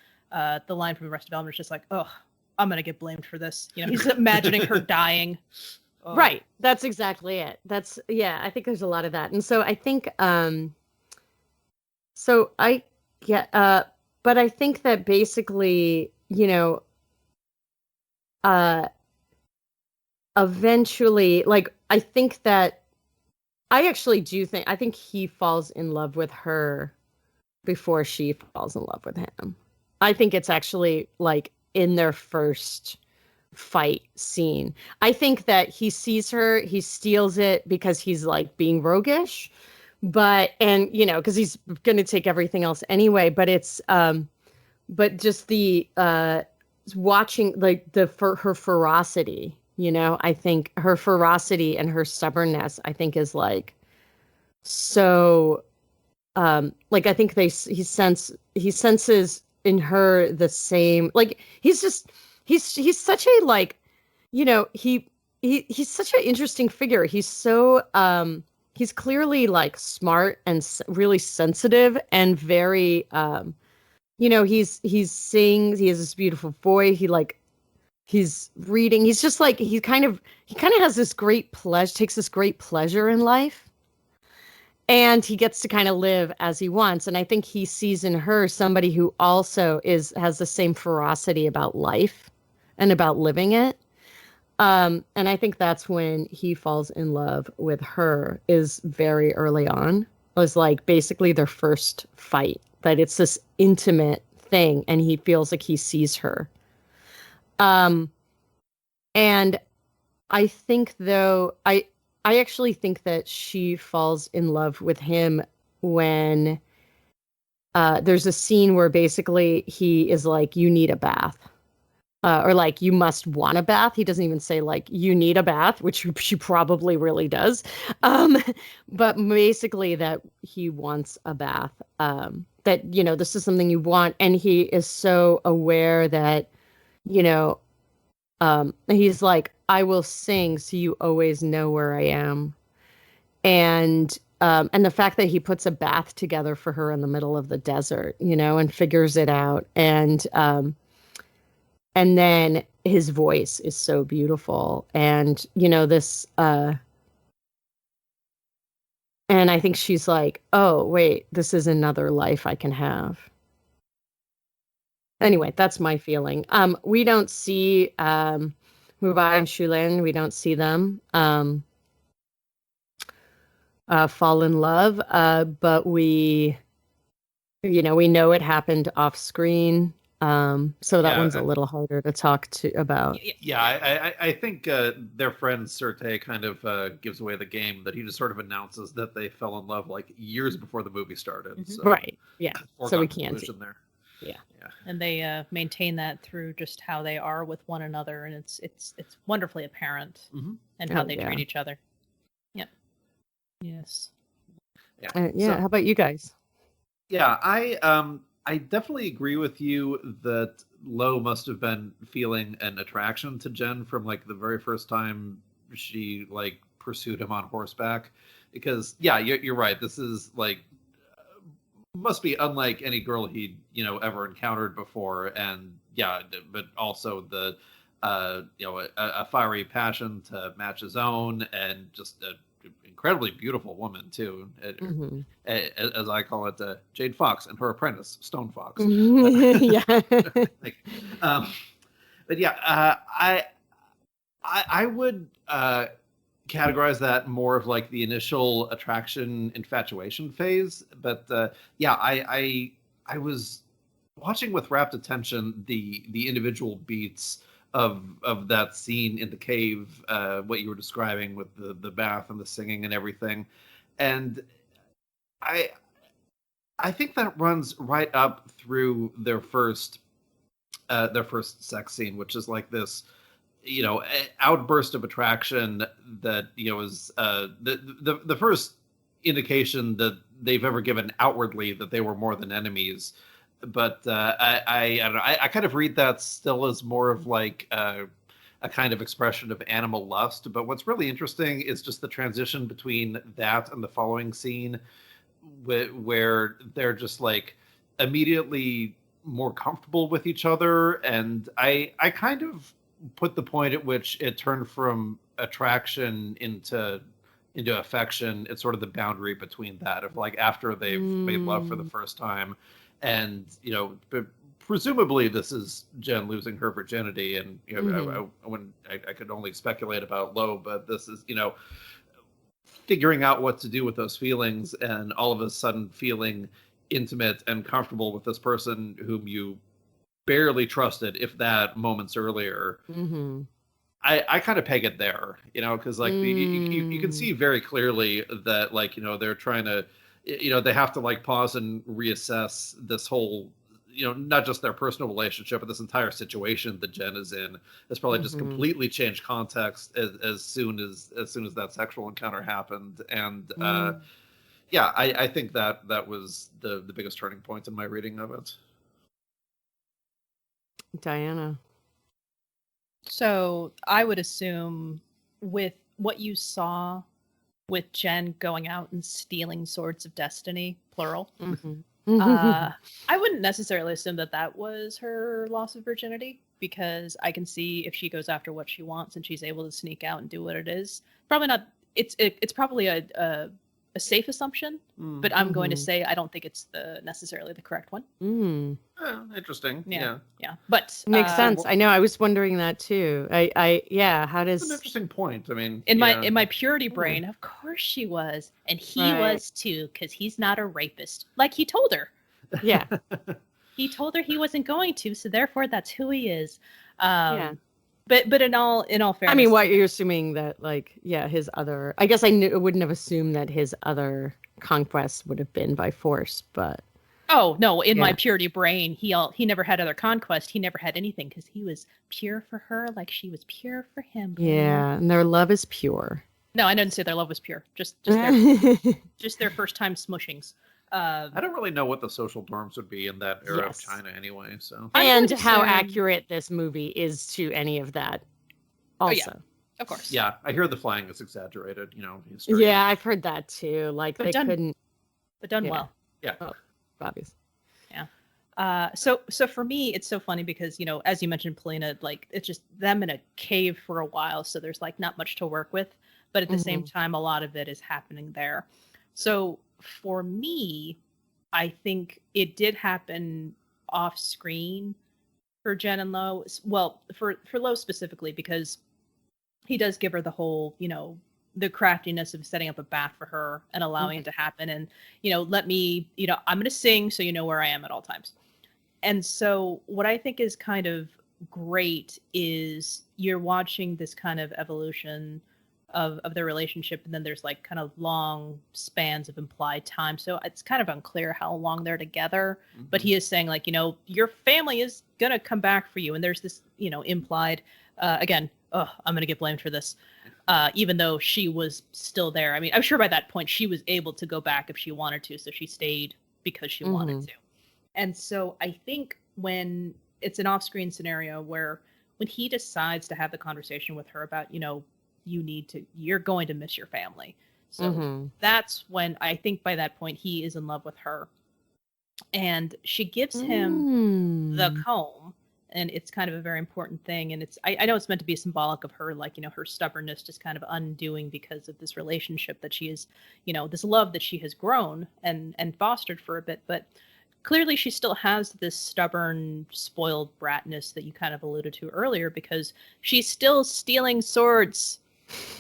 line from Arrested Development is just like, oh, I'm gonna get blamed for this. He's imagining her dying. Oh. Right. That's exactly it. I think there's a lot of that. And so I think but I think that basically, eventually, like, I think that I think he falls in love with her before she falls in love with him. I think it's actually like in their first fight scene. I think that he sees her, he steals it because he's like being roguish, because he's going to take everything else anyway. But it's, but just the watching like her ferocity. I think her ferocity and her stubbornness, I think, is like so. Like I think he senses in her the same. Like he's such a like, he's such an interesting figure. He's so he's clearly like smart and really sensitive and very he sings. He has this beautiful voice. He's reading. He's just like he kind of has this great pleasure. Takes this great pleasure in life, and he gets to kind of live as he wants. And I think he sees in her somebody who also has the same ferocity about life and about living it. And I think that's when he falls in love with her, is very early on. It was like basically their first fight, that it's this intimate thing, and he feels like he sees her. And I think though, I actually think that she falls in love with him when there's a scene where basically he is like, you need a bath. Or like, you must want a bath. He doesn't even say like, you need a bath, which she probably really does. But basically that he wants a bath, that, this is something you want. And he is so aware that, he's like, I will sing so you always know where I am. And the fact that he puts a bath together for her in the middle of the desert, and figures it out. And then his voice is so beautiful. And, this, and I think she's like, oh, wait, this is another life I can have. Anyway, that's my feeling. We don't see Mubai and Shulin. We don't see them fall in love. But we know it happened off screen. So that one's a little harder to talk about. Yeah, I think their friend Surte kind of gives away the game, that he just sort of announces that they fell in love like years before the movie started. Mm-hmm. So, right. Yeah. So we can't. There. Yeah. And they maintain that through just how they are with one another, and it's wonderfully apparent, and how they treat each other. Yep. Yes. Yeah. How about you guys? Yeah, I definitely agree with you that Lo must have been feeling an attraction to Jen from like the very first time she like pursued him on horseback, because you're right. This is like must be unlike any girl he'd ever encountered before, and but also the a fiery passion to match his own, and just an incredibly beautiful woman too, as I call it, Jade Fox and her apprentice Stone Fox. Yeah. But I would categorize that more of like the initial attraction infatuation phase. But I was watching with rapt attention the individual beats of that scene in the cave, what you were describing with the bath and the singing and everything. And I think that runs right up through their first sex scene, which is like this outburst of attraction that is the first indication that they've ever given outwardly that they were more than enemies. But I don't know. I kind of read that still as more of like a kind of expression of animal lust. But what's really interesting is just the transition between that and the following scene, where they're just like immediately more comfortable with each other. And I kind of put the point at which it turned from attraction into affection. It's sort of the boundary between that of like after they've made love for the first time, and but presumably this is Jen losing her virginity, and I could only speculate about Lo, but this is figuring out what to do with those feelings, and all of a sudden feeling intimate and comfortable with this person whom you barely trusted, if that, moments earlier. I kind of peg it there, because like you can see very clearly that like they're trying to, they have to like pause and reassess this whole, not just their personal relationship, but this entire situation that Jen is in. It's probably just completely changed context as soon as that sexual encounter happened. And yeah, I think that was the biggest turning point in my reading of it. Diana. So I would assume with what you saw with Jen going out and stealing swords of destiny, plural, I wouldn't necessarily assume that was her loss of virginity, because I can see if she goes after what she wants and she's able to sneak out and do what it is. Probably not. It's probably a safe assumption, but I'm going to say I don't think it's necessarily the correct one. Interesting. Yeah. But makes sense. I know. I was wondering that too. How does? It's an interesting point. I mean, in my purity brain, of course she was, and he was too, because he's not a rapist. Like he told her. Yeah. He told her he wasn't going to, so therefore that's who he is. But in all fairness, I mean, what you're assuming that his other. I guess I wouldn't have assumed that his other conquests would have been by force, but. Oh no! In my purity brain, he never had other conquest. He never had anything because he was pure for her, like she was pure for him. Yeah, and their love is pure. No, I didn't say their love was pure. Just their first time smushings. I don't really know what the social norms would be in that era of China, anyway. So, and how accurate this movie is to any of that. Also, of course. Yeah, I hear the flying is exaggerated. History. Yeah, I've heard that too. Like but couldn't, but done well. Yeah. Oh, obvious. Yeah. So for me, it's so funny because as you mentioned, Polina, like it's just them in a cave for a while, so there's like not much to work with, but at the same time, a lot of it is happening there. So for me, I think it did happen off screen for Jen and Lo. Well, for Lo specifically, because he does give her the whole, the craftiness of setting up a bath for her and allowing it to happen. And, let me, I'm going to sing so you know where I am at all times. And so what I think is kind of great is you're watching this kind of evolution of their relationship, and then there's like kind of long spans of implied time, so it's kind of unclear how long they're together, but he is saying like your family is gonna come back for you, and there's this implied again, I'm gonna get blamed for this, even though she was still there. I mean, I'm sure by that point she was able to go back if she wanted to, so she stayed because she wanted to. And so I think when it's an off-screen scenario where when he decides to have the conversation with her about you're going to miss your family. So that's when I think by that point he is in love with her. And she gives him the comb, and it's kind of a very important thing. And I know it's meant to be symbolic of her, like, her stubbornness just kind of undoing because of this relationship that she is, this love that she has grown and fostered for a bit. But clearly she still has this stubborn, spoiled bratness that you kind of alluded to earlier, because she's still stealing swords.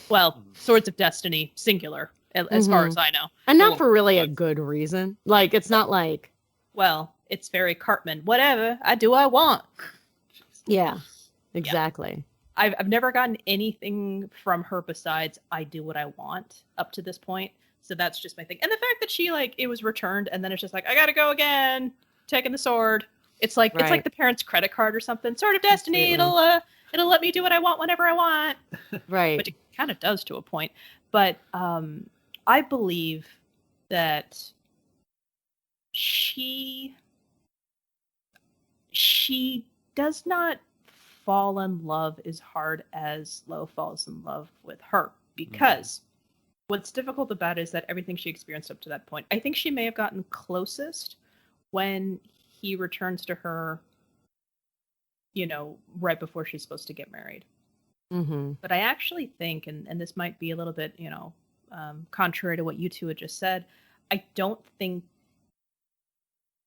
Well, swords of destiny, singular, as far as I know. And not for really a good reason. Like, it's not like... Well, it's very Cartman. Whatever, I do what I want. Yeah, exactly. Yeah. I've never gotten anything from her besides I do what I want up to this point. So that's just my thing. And the fact that she, like, it was returned and then it's just like, I gotta go again, taking the sword. It's like it's like the parent's credit card or something. Sword of destiny, it'll let me do what I want whenever I want. Right. Which it kind of does to a point. But I believe that she does not fall in love as hard as Lo falls in love with her. Because what's difficult about it is that everything she experienced up to that point, I think she may have gotten closest when he returns to her, right before she's supposed to get married. Mm-hmm. But I actually think, and this might be a little bit, contrary to what you two had just said, I don't think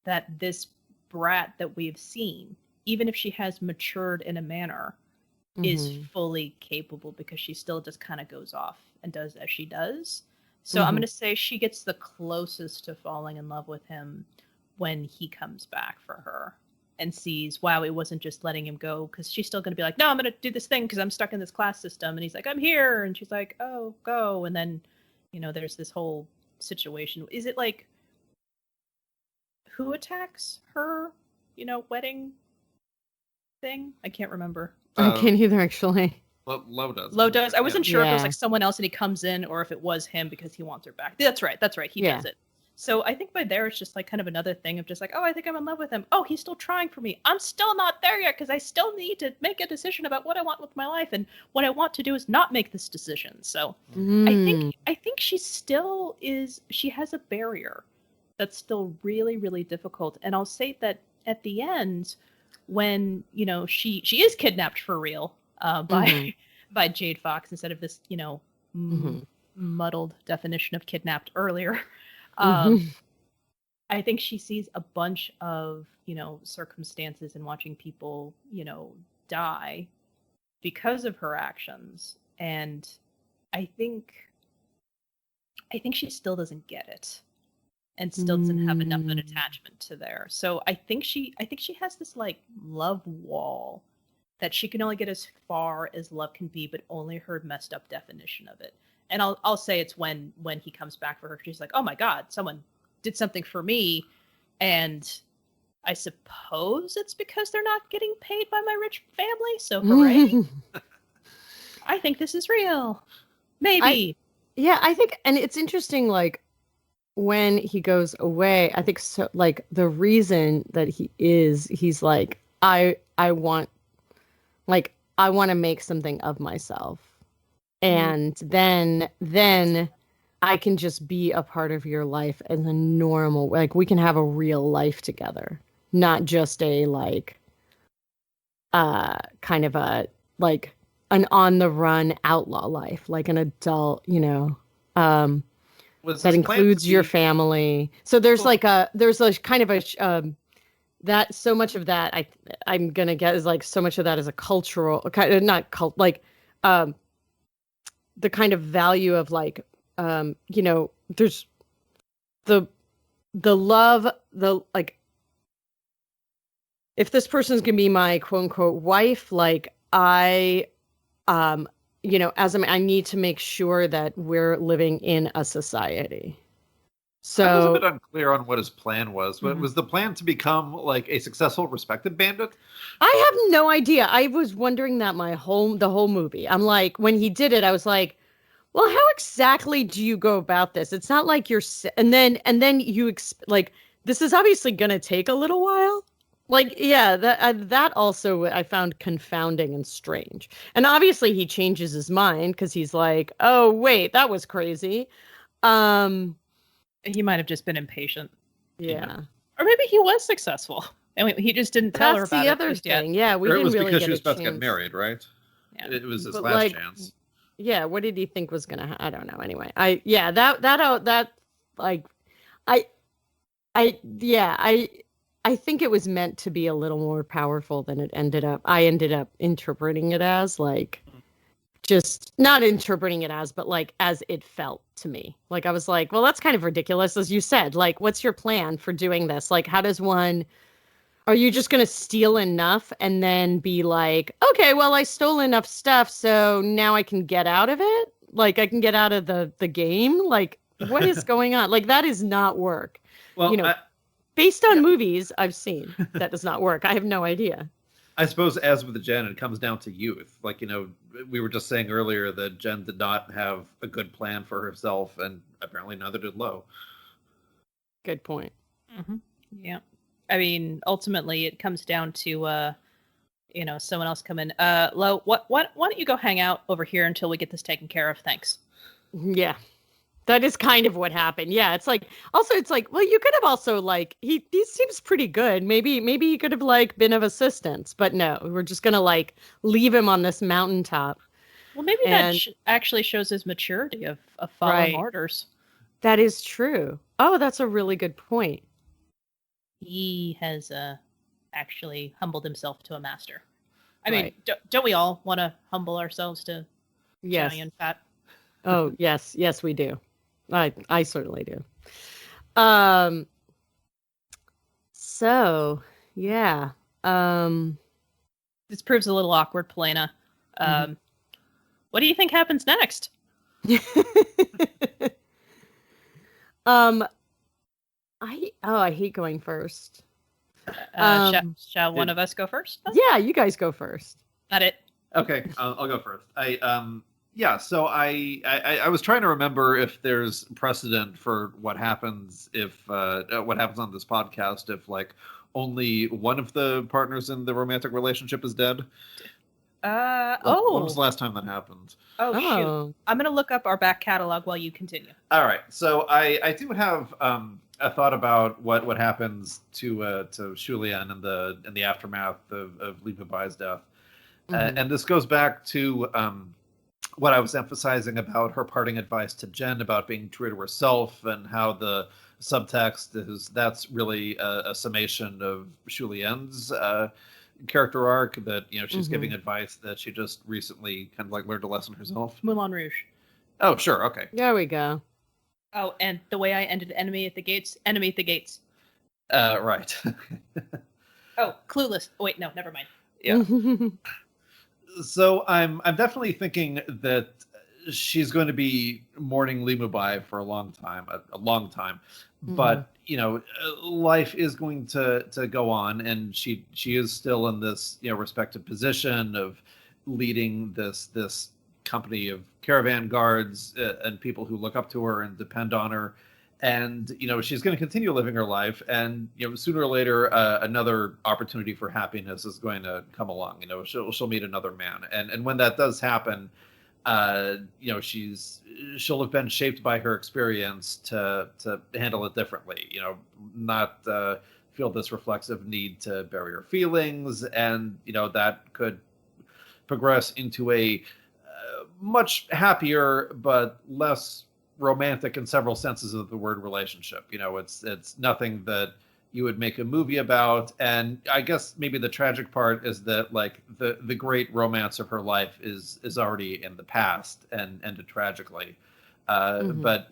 that this brat that we've seen, even if she has matured in a manner, is fully capable, because she still just kind of goes off and does as she does. So I'm going to say she gets the closest to falling in love with him when he comes back for her and sees, wow, it wasn't just letting him go, because she's still going to be like, no, I'm going to do this thing because I'm stuck in this class system. And he's like, I'm here. And she's like, oh, go. And then, there's this whole situation. Is it like, who attacks her, wedding thing? I can't remember. I can't either, actually. Lo does. Lo does. I wasn't sure if it was Yeah. like someone else and he comes in, or if it was him because he wants her back. That's right. He does it. So I think by there it's just like kind of another thing of just like, oh, I think I'm in love with him. Oh, he's still trying for me. I'm still not there yet because I still need to make a decision about what I want with my life, and what I want to do is not make this decision. So I think she still is. She has a barrier that's still really, really difficult. And I'll say that at the end, when she is kidnapped for real by Jade Fox instead of this muddled definition of kidnapped earlier. I think she sees a bunch of, circumstances and watching people, die because of her actions. And I think she still doesn't get it, and still doesn't have enough of an attachment to there. So I think she has this like love wall that she can only get as far as love can be, but only her messed up definition of it. And I'll say it's when he comes back for her, she's like, oh my God, someone did something for me. And I suppose it's because they're not getting paid by my rich family. So hooray. I think this is real. Maybe. I think, and it's interesting, like, when he goes away, I think so, like, the reason that he's like, I want to make something of myself. And then I can just be a part of your life as a normal, like, we can have a real life together, not just a like kind of a like an on the run outlaw life, like an adult, that includes your family. So there's like kind of a that so much of that I'm gonna get is like so much of that is a cultural kind of not cult like the kind of value of like there's the love, the like, if this person's gonna be my quote unquote wife, like I I need to make sure that we're living in a society. So I was a bit unclear on what his plan was. But was the plan to become like a successful, respected bandit? I have no idea. I was wondering that the whole movie. I'm like, when he did it, I was like, well, how exactly do you go about this? It's not like you're, and then you like, this is obviously going to take a little while. Like, yeah, that also I found confounding and strange. And obviously he changes his mind because he's like, oh wait, that was crazy. He might have just been impatient. Yeah. Or maybe he was successful. And he just didn't tell her about it. That's the other thing. Yeah, we or didn't it was really because get she was a about to chance. get married, right? Yeah. It was his But, last like, chance. Yeah, what did he think was gonna I don't know. Anyway, that like I think it was meant to be a little more powerful than it ended up. I ended up interpreting it as, like, just not interpreting it as, but like as it felt to me. Like I was like, well, that's kind of ridiculous, as you said. Like, what's your plan for doing this? Like, how does one? Are you just going to steal enough and then be like, okay, well, I stole enough stuff, so now I can get out of it? Like, I can get out of the game? Like, what is going on? Like, that does not work. Well, based on movies I've seen, that does not work. I have no idea. I suppose, as with the Jen, it comes down to youth. Like, we were just saying earlier that Jen did not have a good plan for herself, and apparently neither did Lo. Good point. Mm-hmm. Yeah. I mean, ultimately, it comes down to someone else come in. Lo, why don't you go hang out over here until we get this taken care of? Thanks. Yeah. That is kind of what happened. Yeah, it's like well, you could have also like he seems pretty good. Maybe he could have like been of assistance, but no, we're just gonna like leave him on this mountaintop. Well, maybe that actually shows his maturity of following orders. That is true. Oh, that's a really good point. He has actually humbled himself to a master. I mean, don't we all want to humble ourselves to Chow Yun Fat? Oh, yes, we do. I certainly do. So yeah. This proves a little awkward, Polina. What do you think happens next? I hate going first. Shall one of us go first? Then? Yeah, you guys go first. Not it. Okay, I'll go first. So I was trying to remember if there's precedent for what happens on this podcast if like only one of the partners in the romantic relationship is dead. When was the last time that happened? Oh, shoot. I'm going to look up our back catalog while you continue. All right. So I do have a thought about what happens to Shu Lian in the aftermath of Li Mubai's death. And this goes back to what I was emphasizing about her parting advice to Jen about being true to herself and how the subtext is that's really a summation of Shu Lian's character arc, that she's giving advice that she just recently kind of like learned a lesson herself. Moulin Rouge. Oh, sure. Okay. There we go. Oh, and the way I ended Enemy at the Gates. Right. Oh, Clueless. Oh, wait, no, never mind. Yeah. So I'm definitely thinking that she's going to be mourning Li Mubai for a long time. But life is going to go on, and she is still in this respected position of leading this company of caravan guards and people who look up to her and depend on her. And she's going to continue living her life, and sooner or later another opportunity for happiness is going to come along. She'll meet another man, and when that does happen, she'll have been shaped by her experience to handle it differently. Not feel this reflexive need to bury her feelings, and that could progress into a much happier but less romantic in several senses of the word relationship. It's nothing that you would make a movie about, and I guess maybe the tragic part is that like the great romance of her life is already in the past and ended tragically. But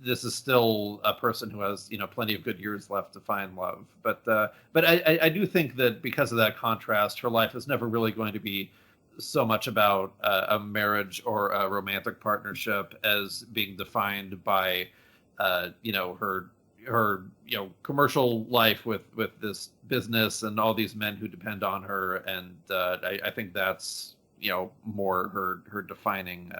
this is still a person who has plenty of good years left to find love. But I do think that because of that contrast, her life is never really going to be so much about a marriage or a romantic partnership as being defined by her commercial life with this business and all these men who depend on her, and I think that's more her defining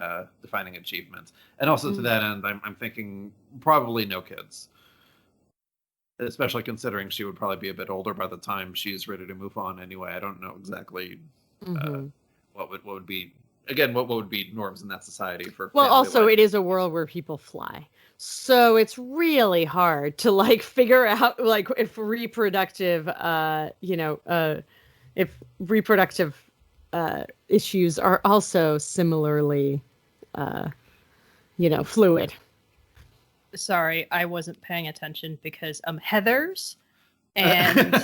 achievement. And also to that end, I'm thinking probably no kids, especially considering she would probably be a bit older by the time she's ready to move on anyway. I don't know exactly what would be norms in that society for well, also life. It is a world where people fly, so it's really hard to like figure out like if reproductive issues are also similarly fluid. Sorry, I wasn't paying attention because Heathers and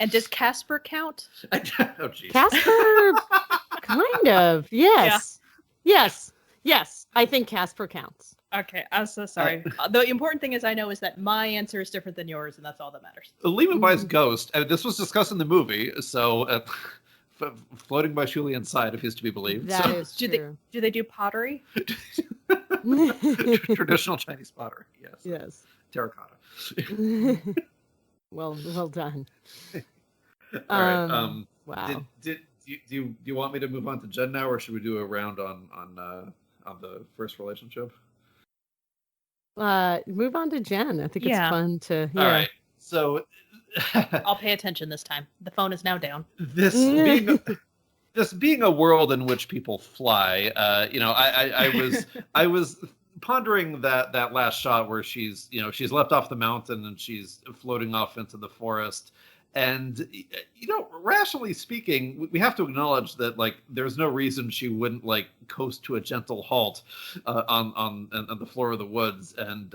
and does Casper count? Oh, geez. Casper, kind of. Yes. Yeah. Yes. I think Casper counts. Okay, I'm so sorry. The important thing is that my answer is different than yours, and that's all that matters. Li Mubai's ghost, and this was discussed in the movie, so floating by Shu Lian's side, if he's to be believed. That is true. Do they do pottery? Traditional Chinese pottery, yes. Yes. Terracotta. Well done. All right. Wow. Do you want me to move on to Jen now, or should we do a round on the first relationship? Move on to Jen. I think it's fun to. Yeah. All right. So I'll pay attention this time. The phone is now down. this being a world in which people fly, I was pondering that last shot where she's left off the mountain and she's floating off into the forest. And, rationally speaking, we have to acknowledge that, like, there's no reason she wouldn't, like, coast to a gentle halt on the floor of the woods, and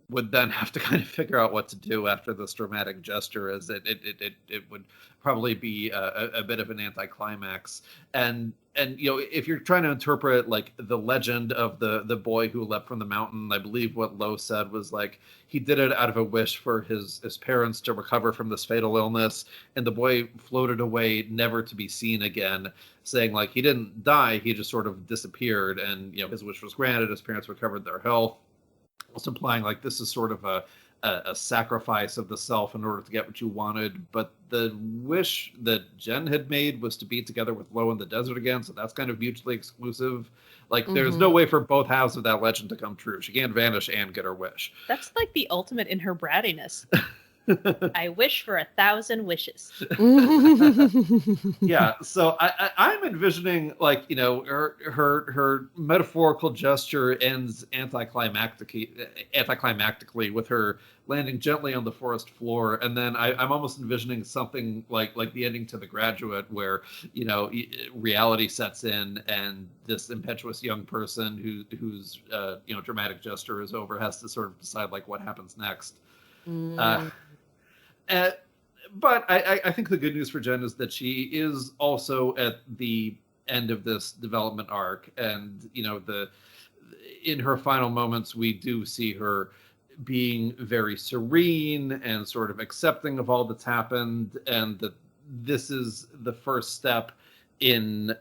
would then have to kind of figure out what to do after this dramatic gesture, as it would probably be a bit of an anticlimax. And if you're trying to interpret, like, the legend of the boy who leapt from the mountain, I believe what Lo said was, like, he did it out of a wish for his parents to recover from this fatal illness, and the boy floated away never to be seen again, saying, like, he didn't die, he just sort of disappeared, and his wish was granted, his parents recovered their health. Almost implying, like, this is sort of a sacrifice of the self in order to get what you wanted. But the wish that Jen had made was to be together with Lo in the desert again, so that's kind of mutually exclusive. Like, there's no way for both halves of that legend to come true. She can't vanish and get her wish. That's like the ultimate in her brattiness. I wish for 1,000 wishes. Yeah, so I'm envisioning, like, her metaphorical gesture ends anticlimactically with her landing gently on the forest floor, and then I'm almost envisioning something like the ending to The Graduate, where reality sets in, and this impetuous young person whose dramatic gesture is over has to sort of decide, like, what happens next. But I think the good news for Jen is that she is also at the end of this development arc, and in her final moments we do see her being very serene and sort of accepting of all that's happened, and that this is the first step in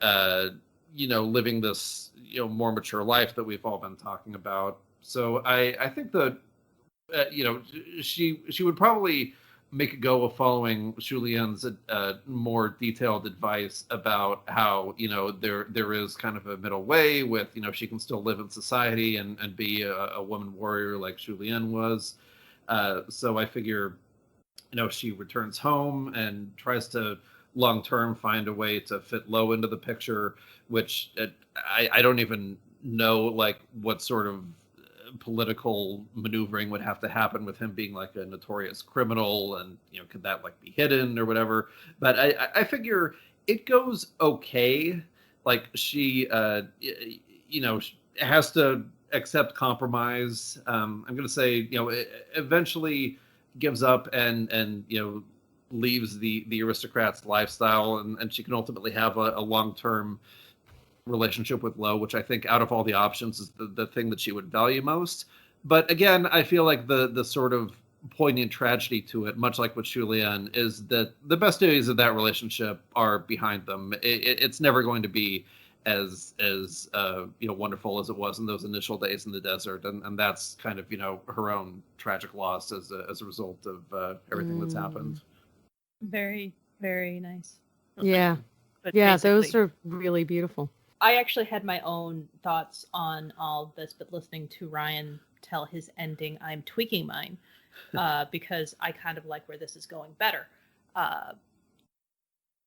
living this more mature life that we've all been talking about. So I think that she would probably make a go of following Shu Lian's more detailed advice about how there is kind of a middle way with she can still live in society and be a woman warrior like Shu Lian was. So I figure she returns home and tries to long term find a way to fit Lo into the picture, which I don't even know, like, what sort of political maneuvering would have to happen with him being, like, a notorious criminal, and could that, like, be hidden or whatever. But I figure it goes okay. Like, she has to accept compromise. I'm gonna say eventually gives up and leaves the aristocrat's lifestyle, and she can ultimately have a long-term relationship with Lo, which I think out of all the options is the thing that she would value most. But again, I feel like the sort of poignant tragedy to it, much like with Shu Lian, is that the best days of that relationship are behind them. It's never going to be as wonderful as it was in those initial days in the desert, and that's kind of her own tragic loss as a result of everything that's happened. Very, very nice. Yeah. But Yeah, basically, those are really beautiful. I actually had my own thoughts on all of this, but listening to Ryan tell his ending, I'm tweaking mine because I kind of like where this is going better.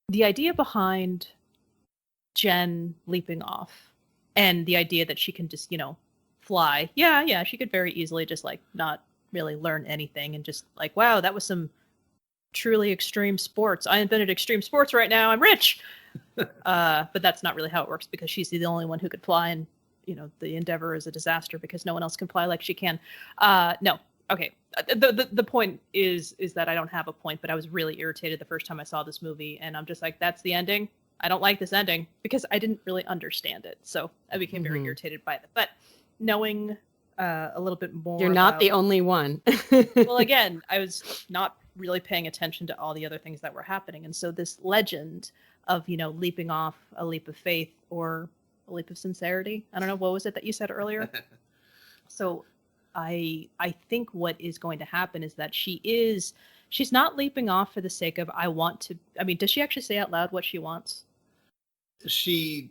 The idea behind Jen leaping off and the idea that she can just, fly. Yeah, she could very easily just, like, not really learn anything and just, like, wow, that was some truly extreme sports. I invented extreme sports right now. I'm rich. But that's not really how it works, because she's the only one who could fly, and the endeavor is a disaster because no one else can fly like she can. No, okay. The point is that I don't have a point, but I was really irritated the first time I saw this movie, and I'm just like, that's the ending. I don't like this ending because I didn't really understand it, so I became very irritated by it. But knowing a little bit more, you're not the only one. Well, again, I was not really paying attention to all the other things that were happening, and so this legend of leaping off, a leap of faith or a leap of sincerity. I don't know, what was it that you said earlier? So I think what is going to happen is that she's not leaping off for the sake of I want to. I mean, does she actually say out loud what she wants? She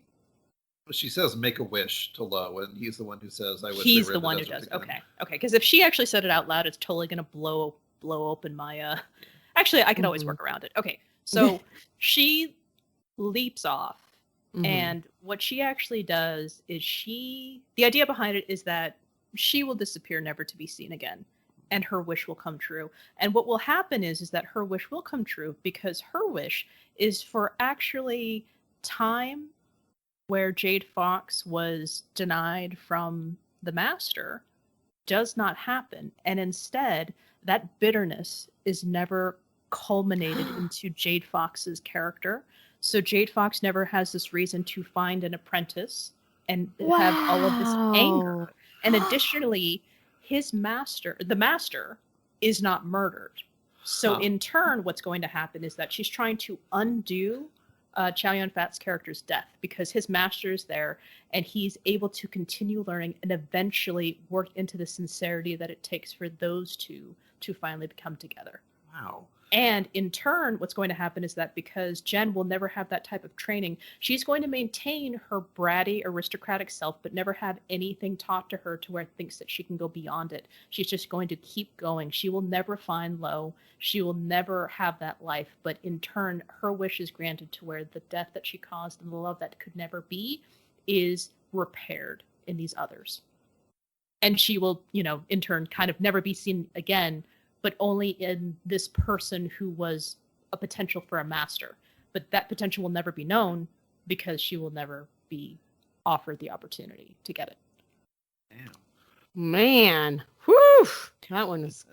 says make a wish to Lo, and he's the one who says I wish. He's the one who does. Okay, because if she actually said it out loud, it's totally going to blow blow open my actually I can always work around it. Okay. So she leaps off, and what she actually does is the idea behind it is that she will disappear, never to be seen again, and her wish will come true. And what will happen is that her wish will come true because her wish is for actually time where Jade Fox was denied from the master does not happen. And instead, that bitterness is never culminated into Jade Fox's character. So Jade Fox never has this reason to find an apprentice and have all of this anger. And additionally, the master, is not murdered. So in turn, what's going to happen is that she's trying to undo Chow Yun Fat's character's death because his master is there and he's able to continue learning and eventually work into the sincerity that it takes for those two to finally become together. Wow. And in turn, what's going to happen is that because Jen will never have that type of training, she's going to maintain her bratty, aristocratic self, but never have anything taught to her to where it thinks that she can go beyond it. She's just going to keep going. She will never find low. She will never have that life. But in turn, her wish is granted to where the death that she caused and the love that could never be is repaired in these others. And she will, in turn, kind of never be seen again, but only in this person who was a potential for a master. But that potential will never be known because she will never be offered the opportunity to get it. Damn. Man. Whew. That one was...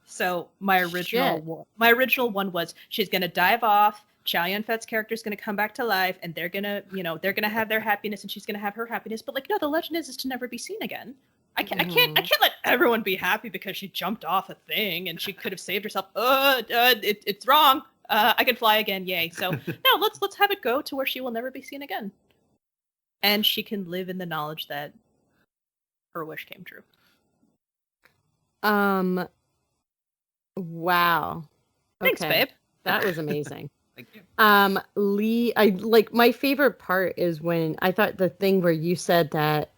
So my original one was she's going to dive off, Chow Yun Fat's character is going to come back to life, and they're going to have their happiness, and she's going to have her happiness. But no, the legend is to never be seen again. I can't let everyone be happy because she jumped off a thing and she could have saved herself. It's wrong. I can fly again. Yay. So no, let's have it go to where she will never be seen again. And she can live in the knowledge that her wish came true. Wow. Thanks, babe. That was amazing. Thank you. Lee, my favorite part is when I thought the thing where you said that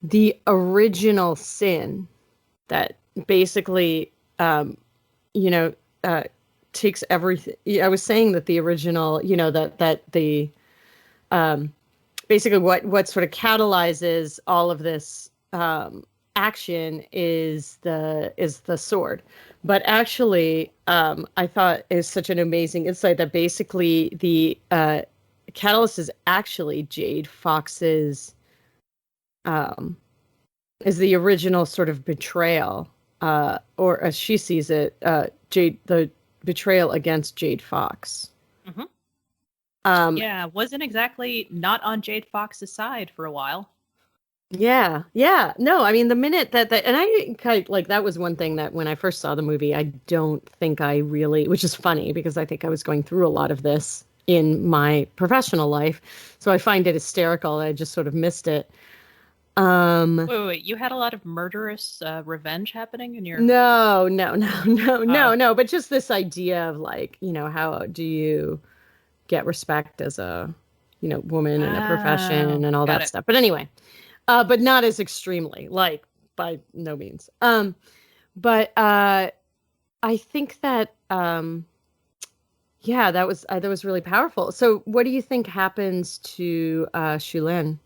the original sin that basically, takes everything. I was saying that the original, that the, basically what sort of catalyzes all of this, action is the sword. But actually, I thought is such an amazing insight that basically the, catalyst is actually Jade Fox's, is the original sort of betrayal, or as she sees it, the betrayal against Jade Fox. Mm-hmm. Wasn't exactly not on Jade Fox's side for a while. Yeah. No, I mean, the minute that and I that was one thing that when I first saw the movie, I don't think I really, which is funny because I think I was going through a lot of this in my professional life. So I find it hysterical that I just sort of missed it. Wait, you had a lot of murderous revenge happening in your... No, but just this idea of how do you get respect as a, woman in a profession and all that stuff. But anyway, but not as extremely, by no means. But I think that, that was really powerful. So what do you think happens to Shulin?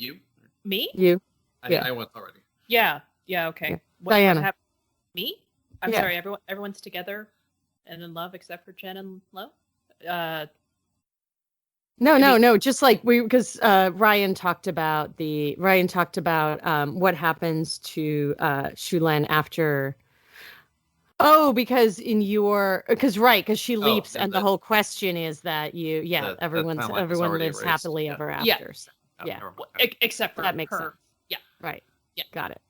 You? Me? You? I went already. Yeah, okay. Yeah. What Diana. Me? I'm sorry, everyone's together and in love except for Jen and Lo? No, just because Ryan talked about what happens to Shulin after. Oh, because she leaps, and the whole question is that everyone lives happily ever after. Yeah. So, except for that makes her. sense. Yeah. Right. Yeah. Got it.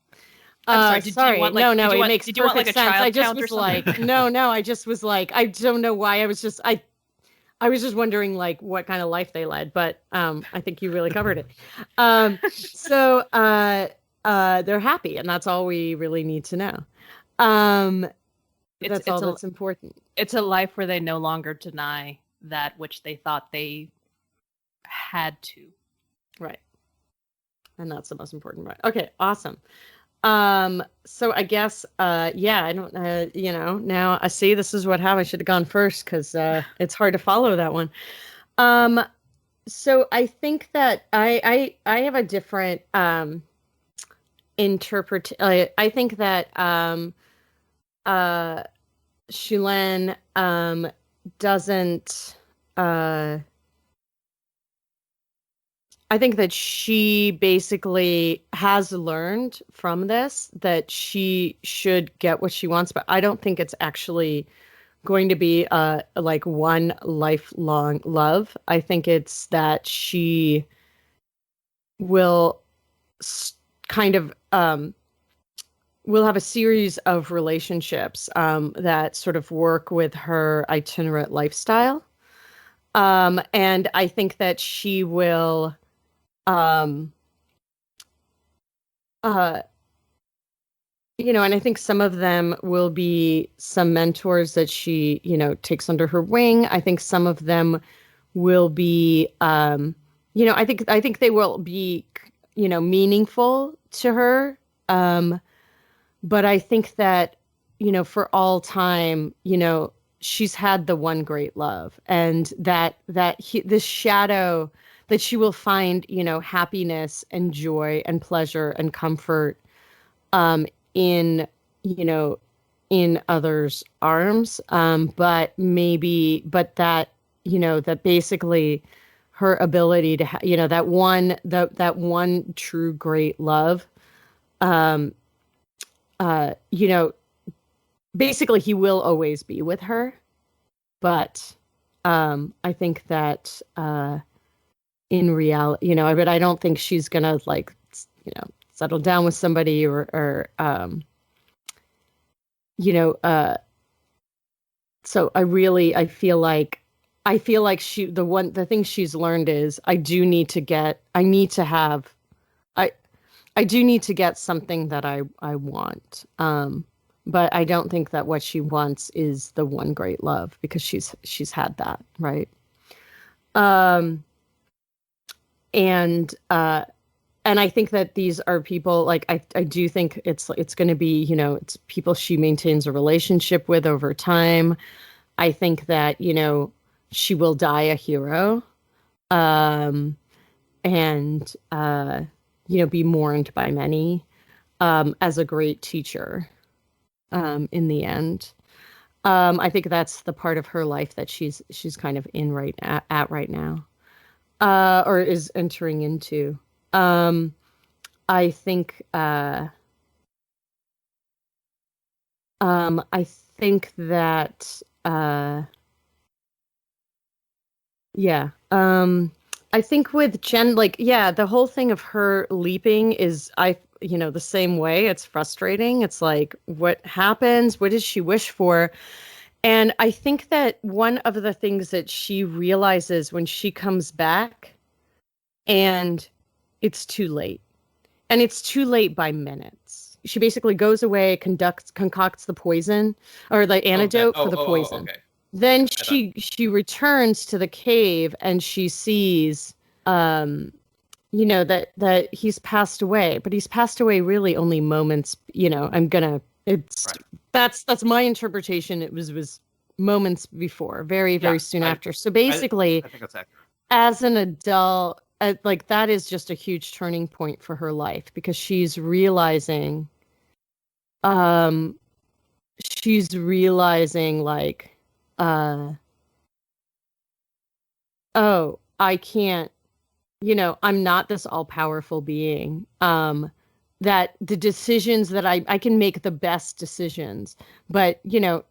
I'm sorry. It makes perfect a sense. child I just count or was something? I just was I don't know why. I was just wondering what kind of life they led, but I think you really covered it. So they're happy, and that's all we really need to know. That's all that's important. It's a life where they no longer deny that which they thought they had to. Right. And that's the most important part. Okay, awesome. So I guess, yeah, I don't, now I see this is what happened. I should have gone first because it's hard to follow that one. So I think that I have a different I think that Shulen doesn't. I think that she basically has learned from this that she should get what she wants, but I don't think it's actually going to be like one lifelong love. I think it's that she will kind of will have a series of relationships that sort of work with her itinerant lifestyle. And I think that she will and I think some of them will be some mentors that she, takes under her wing. I think some of them will be, I think they will be, meaningful to her. But I think that, for all time, she's had the one great love, and this shadow that she will find, happiness and joy and pleasure and comfort in others' arms. But that, that basically her ability to, that one true great love, basically he will always be with her. But I think that in reality, but I don't think she's gonna settle down with somebody or so I feel like the thing she's learned is I do need to get something that I want. But I don't think that what she wants is the one great love, because she's had that, right? And I think that these are people, like, I do think it's going to be, it's people she maintains a relationship with over time. I think that, she will die a hero, and, be mourned by many, as a great teacher, in the end. I think that's the part of her life that she's kind of in right now, or is entering into. I think that yeah. I think with Chen, the whole thing of her leaping is the same way. It's frustrating. It's like, what happens? What does she wish for? And I think that one of the things that she realizes when she comes back, and it's too late. And it's too late by minutes. She basically goes away, concocts the poison, or the antidote for the poison. Okay. Then she returns to the cave, and she sees, that he's passed away. But he's passed away really only moments. That's my interpretation. It was moments before, very, very soon after. So basically, I think that's accurate. As an adult, that is just a huge turning point for her life, because she's realizing like, oh, I can't, I'm not this all-powerful being, that the decisions that I can make the best decisions, but,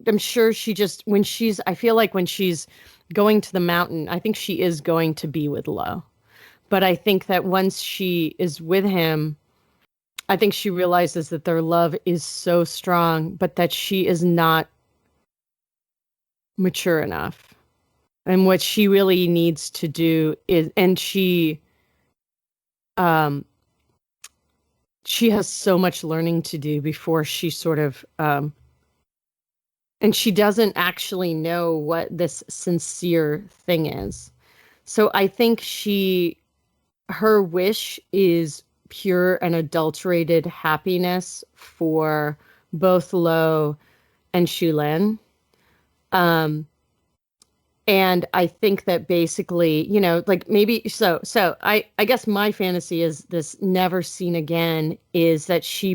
I'm sure I feel like when she's going to the mountain, I think she is going to be with Lo. But I think that once she is with him, I think she realizes that their love is so strong, but that she is not mature enough. And what she really needs to do is, and she has so much learning to do before she sort of, and she doesn't actually know what this sincere thing is. So I think her wish is pure and adulterated happiness for both Lo and Xulin. And I think that basically, like maybe so I guess my fantasy is this never seen again is that she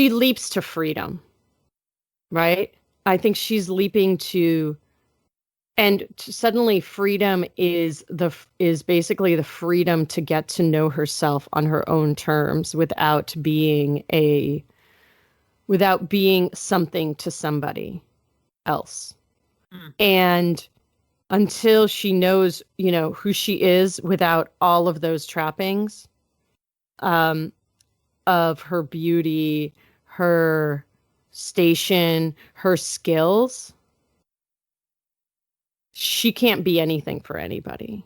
leaps to freedom, right? I think she's leaping to, and suddenly freedom is basically the freedom to get to know herself on her own terms without being something to somebody else. And until she knows, who she is without all of those trappings, of her beauty, her station, her skills, she can't be anything for anybody.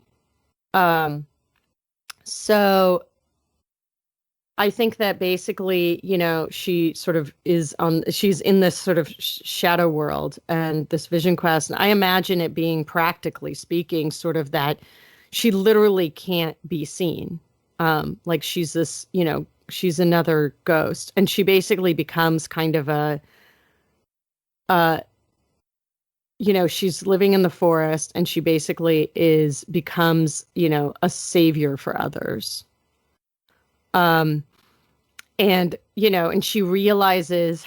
So I think that basically, she sort of she's in this sort of shadow world and this vision quest. And I imagine it being, practically speaking, sort of that she literally can't be seen. Like she's this, she's another ghost. And she basically becomes kind of she's living in the forest, and she basically becomes, a savior for others. And she realizes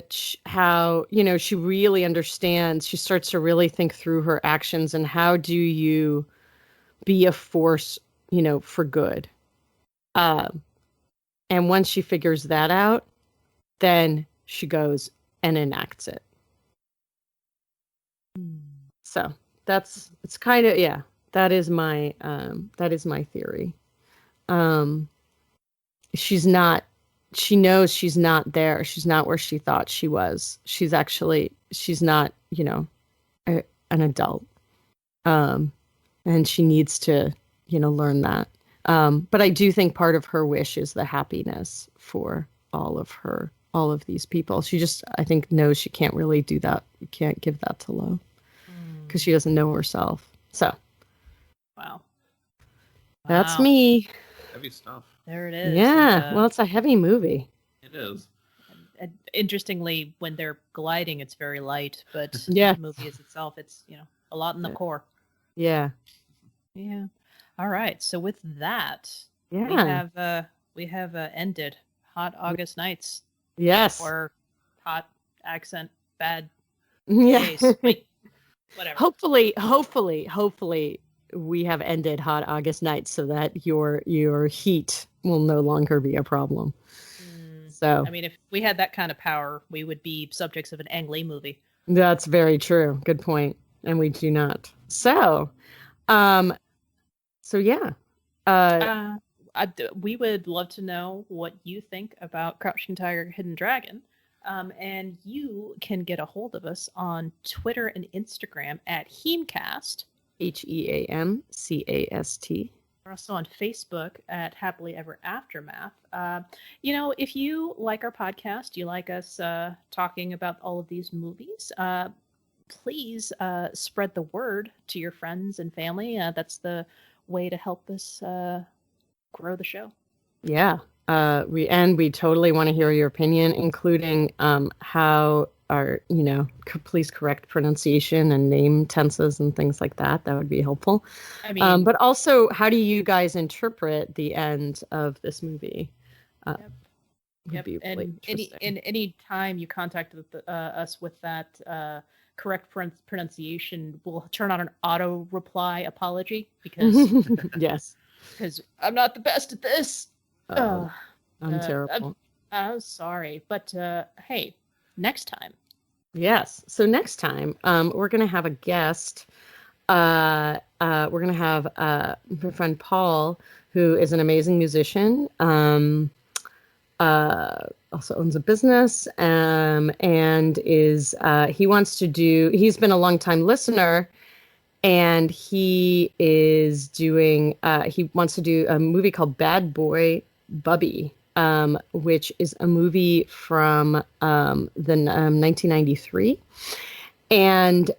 she really understands, she starts to really think through her actions and how do you be a force, for good. And once she figures that out, then she goes and enacts it. So it's kind of, yeah, that is my theory. She knows she's not there. She's not where she thought she was. She's not, an adult. And she needs to, learn that. But I do think part of her wish is the happiness for all of these people. She just, I think, knows she can't really do that. You can't give that to Lo because she doesn't know herself. So. Wow. That's me. Heavy stuff. There it is. Yeah. Well, it's a heavy movie. It is. And interestingly, when they're gliding, it's very light, but yeah. the movie is itself, it's, a lot in the core. Yeah. Yeah. All right. So with that, we have ended Hot August Nights. Yes. Or hot accent, bad days. Wait, whatever. Hopefully we have ended Hot August Nights so that your heat will no longer be a problem. So I mean, if we had that kind of power, we would be subjects of an Ang Lee movie. That's very true. Good point. And we do not. So yeah. We would love to know what you think about Crouching Tiger, Hidden Dragon. And you can get a hold of us on Twitter and Instagram at HEAMCast. HEAMCAST. We're also on Facebook at Happily Ever Aftermath. If you like our podcast, you like us talking about all of these movies, please spread the word to your friends and family. That's the way to help us grow the show. Yeah. We totally want to hear your opinion, including how our, please correct pronunciation and name tenses and things like that. That would be helpful. I mean, but also, how do you guys interpret the end of this movie? Yep. And any time you contact us with that correct pronunciation, we'll turn on an auto reply apology because yes, because I'm not the best at this. I'm terrible. I'm sorry, but hey, next time. Yes. So next time, we're going to have a guest. We're going to have my friend Paul, who is an amazing musician. Also owns a business, and is he's been a longtime listener, and he is doing he wants to do a movie called Bad Boy Bubby, which is a movie from the 1993, and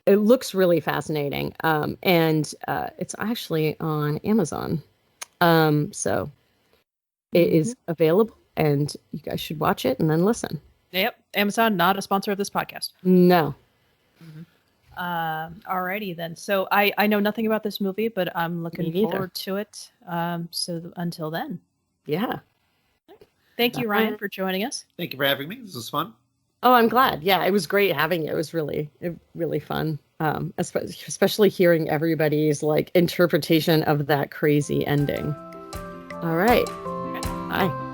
it looks really fascinating. And it's actually on Amazon. So it is available, and you guys should watch it and then listen. Yep. Amazon, not a sponsor of this podcast. No. Alrighty then. So I know nothing about this movie, but I'm looking forward to it. So until then. Yeah. Thank you, Ryan, for joining us. Thank you for having me. This was fun. Oh, I'm glad. Yeah, it was great having you. It was really fun. Especially hearing everybody's like interpretation of that crazy ending. All right. Bye.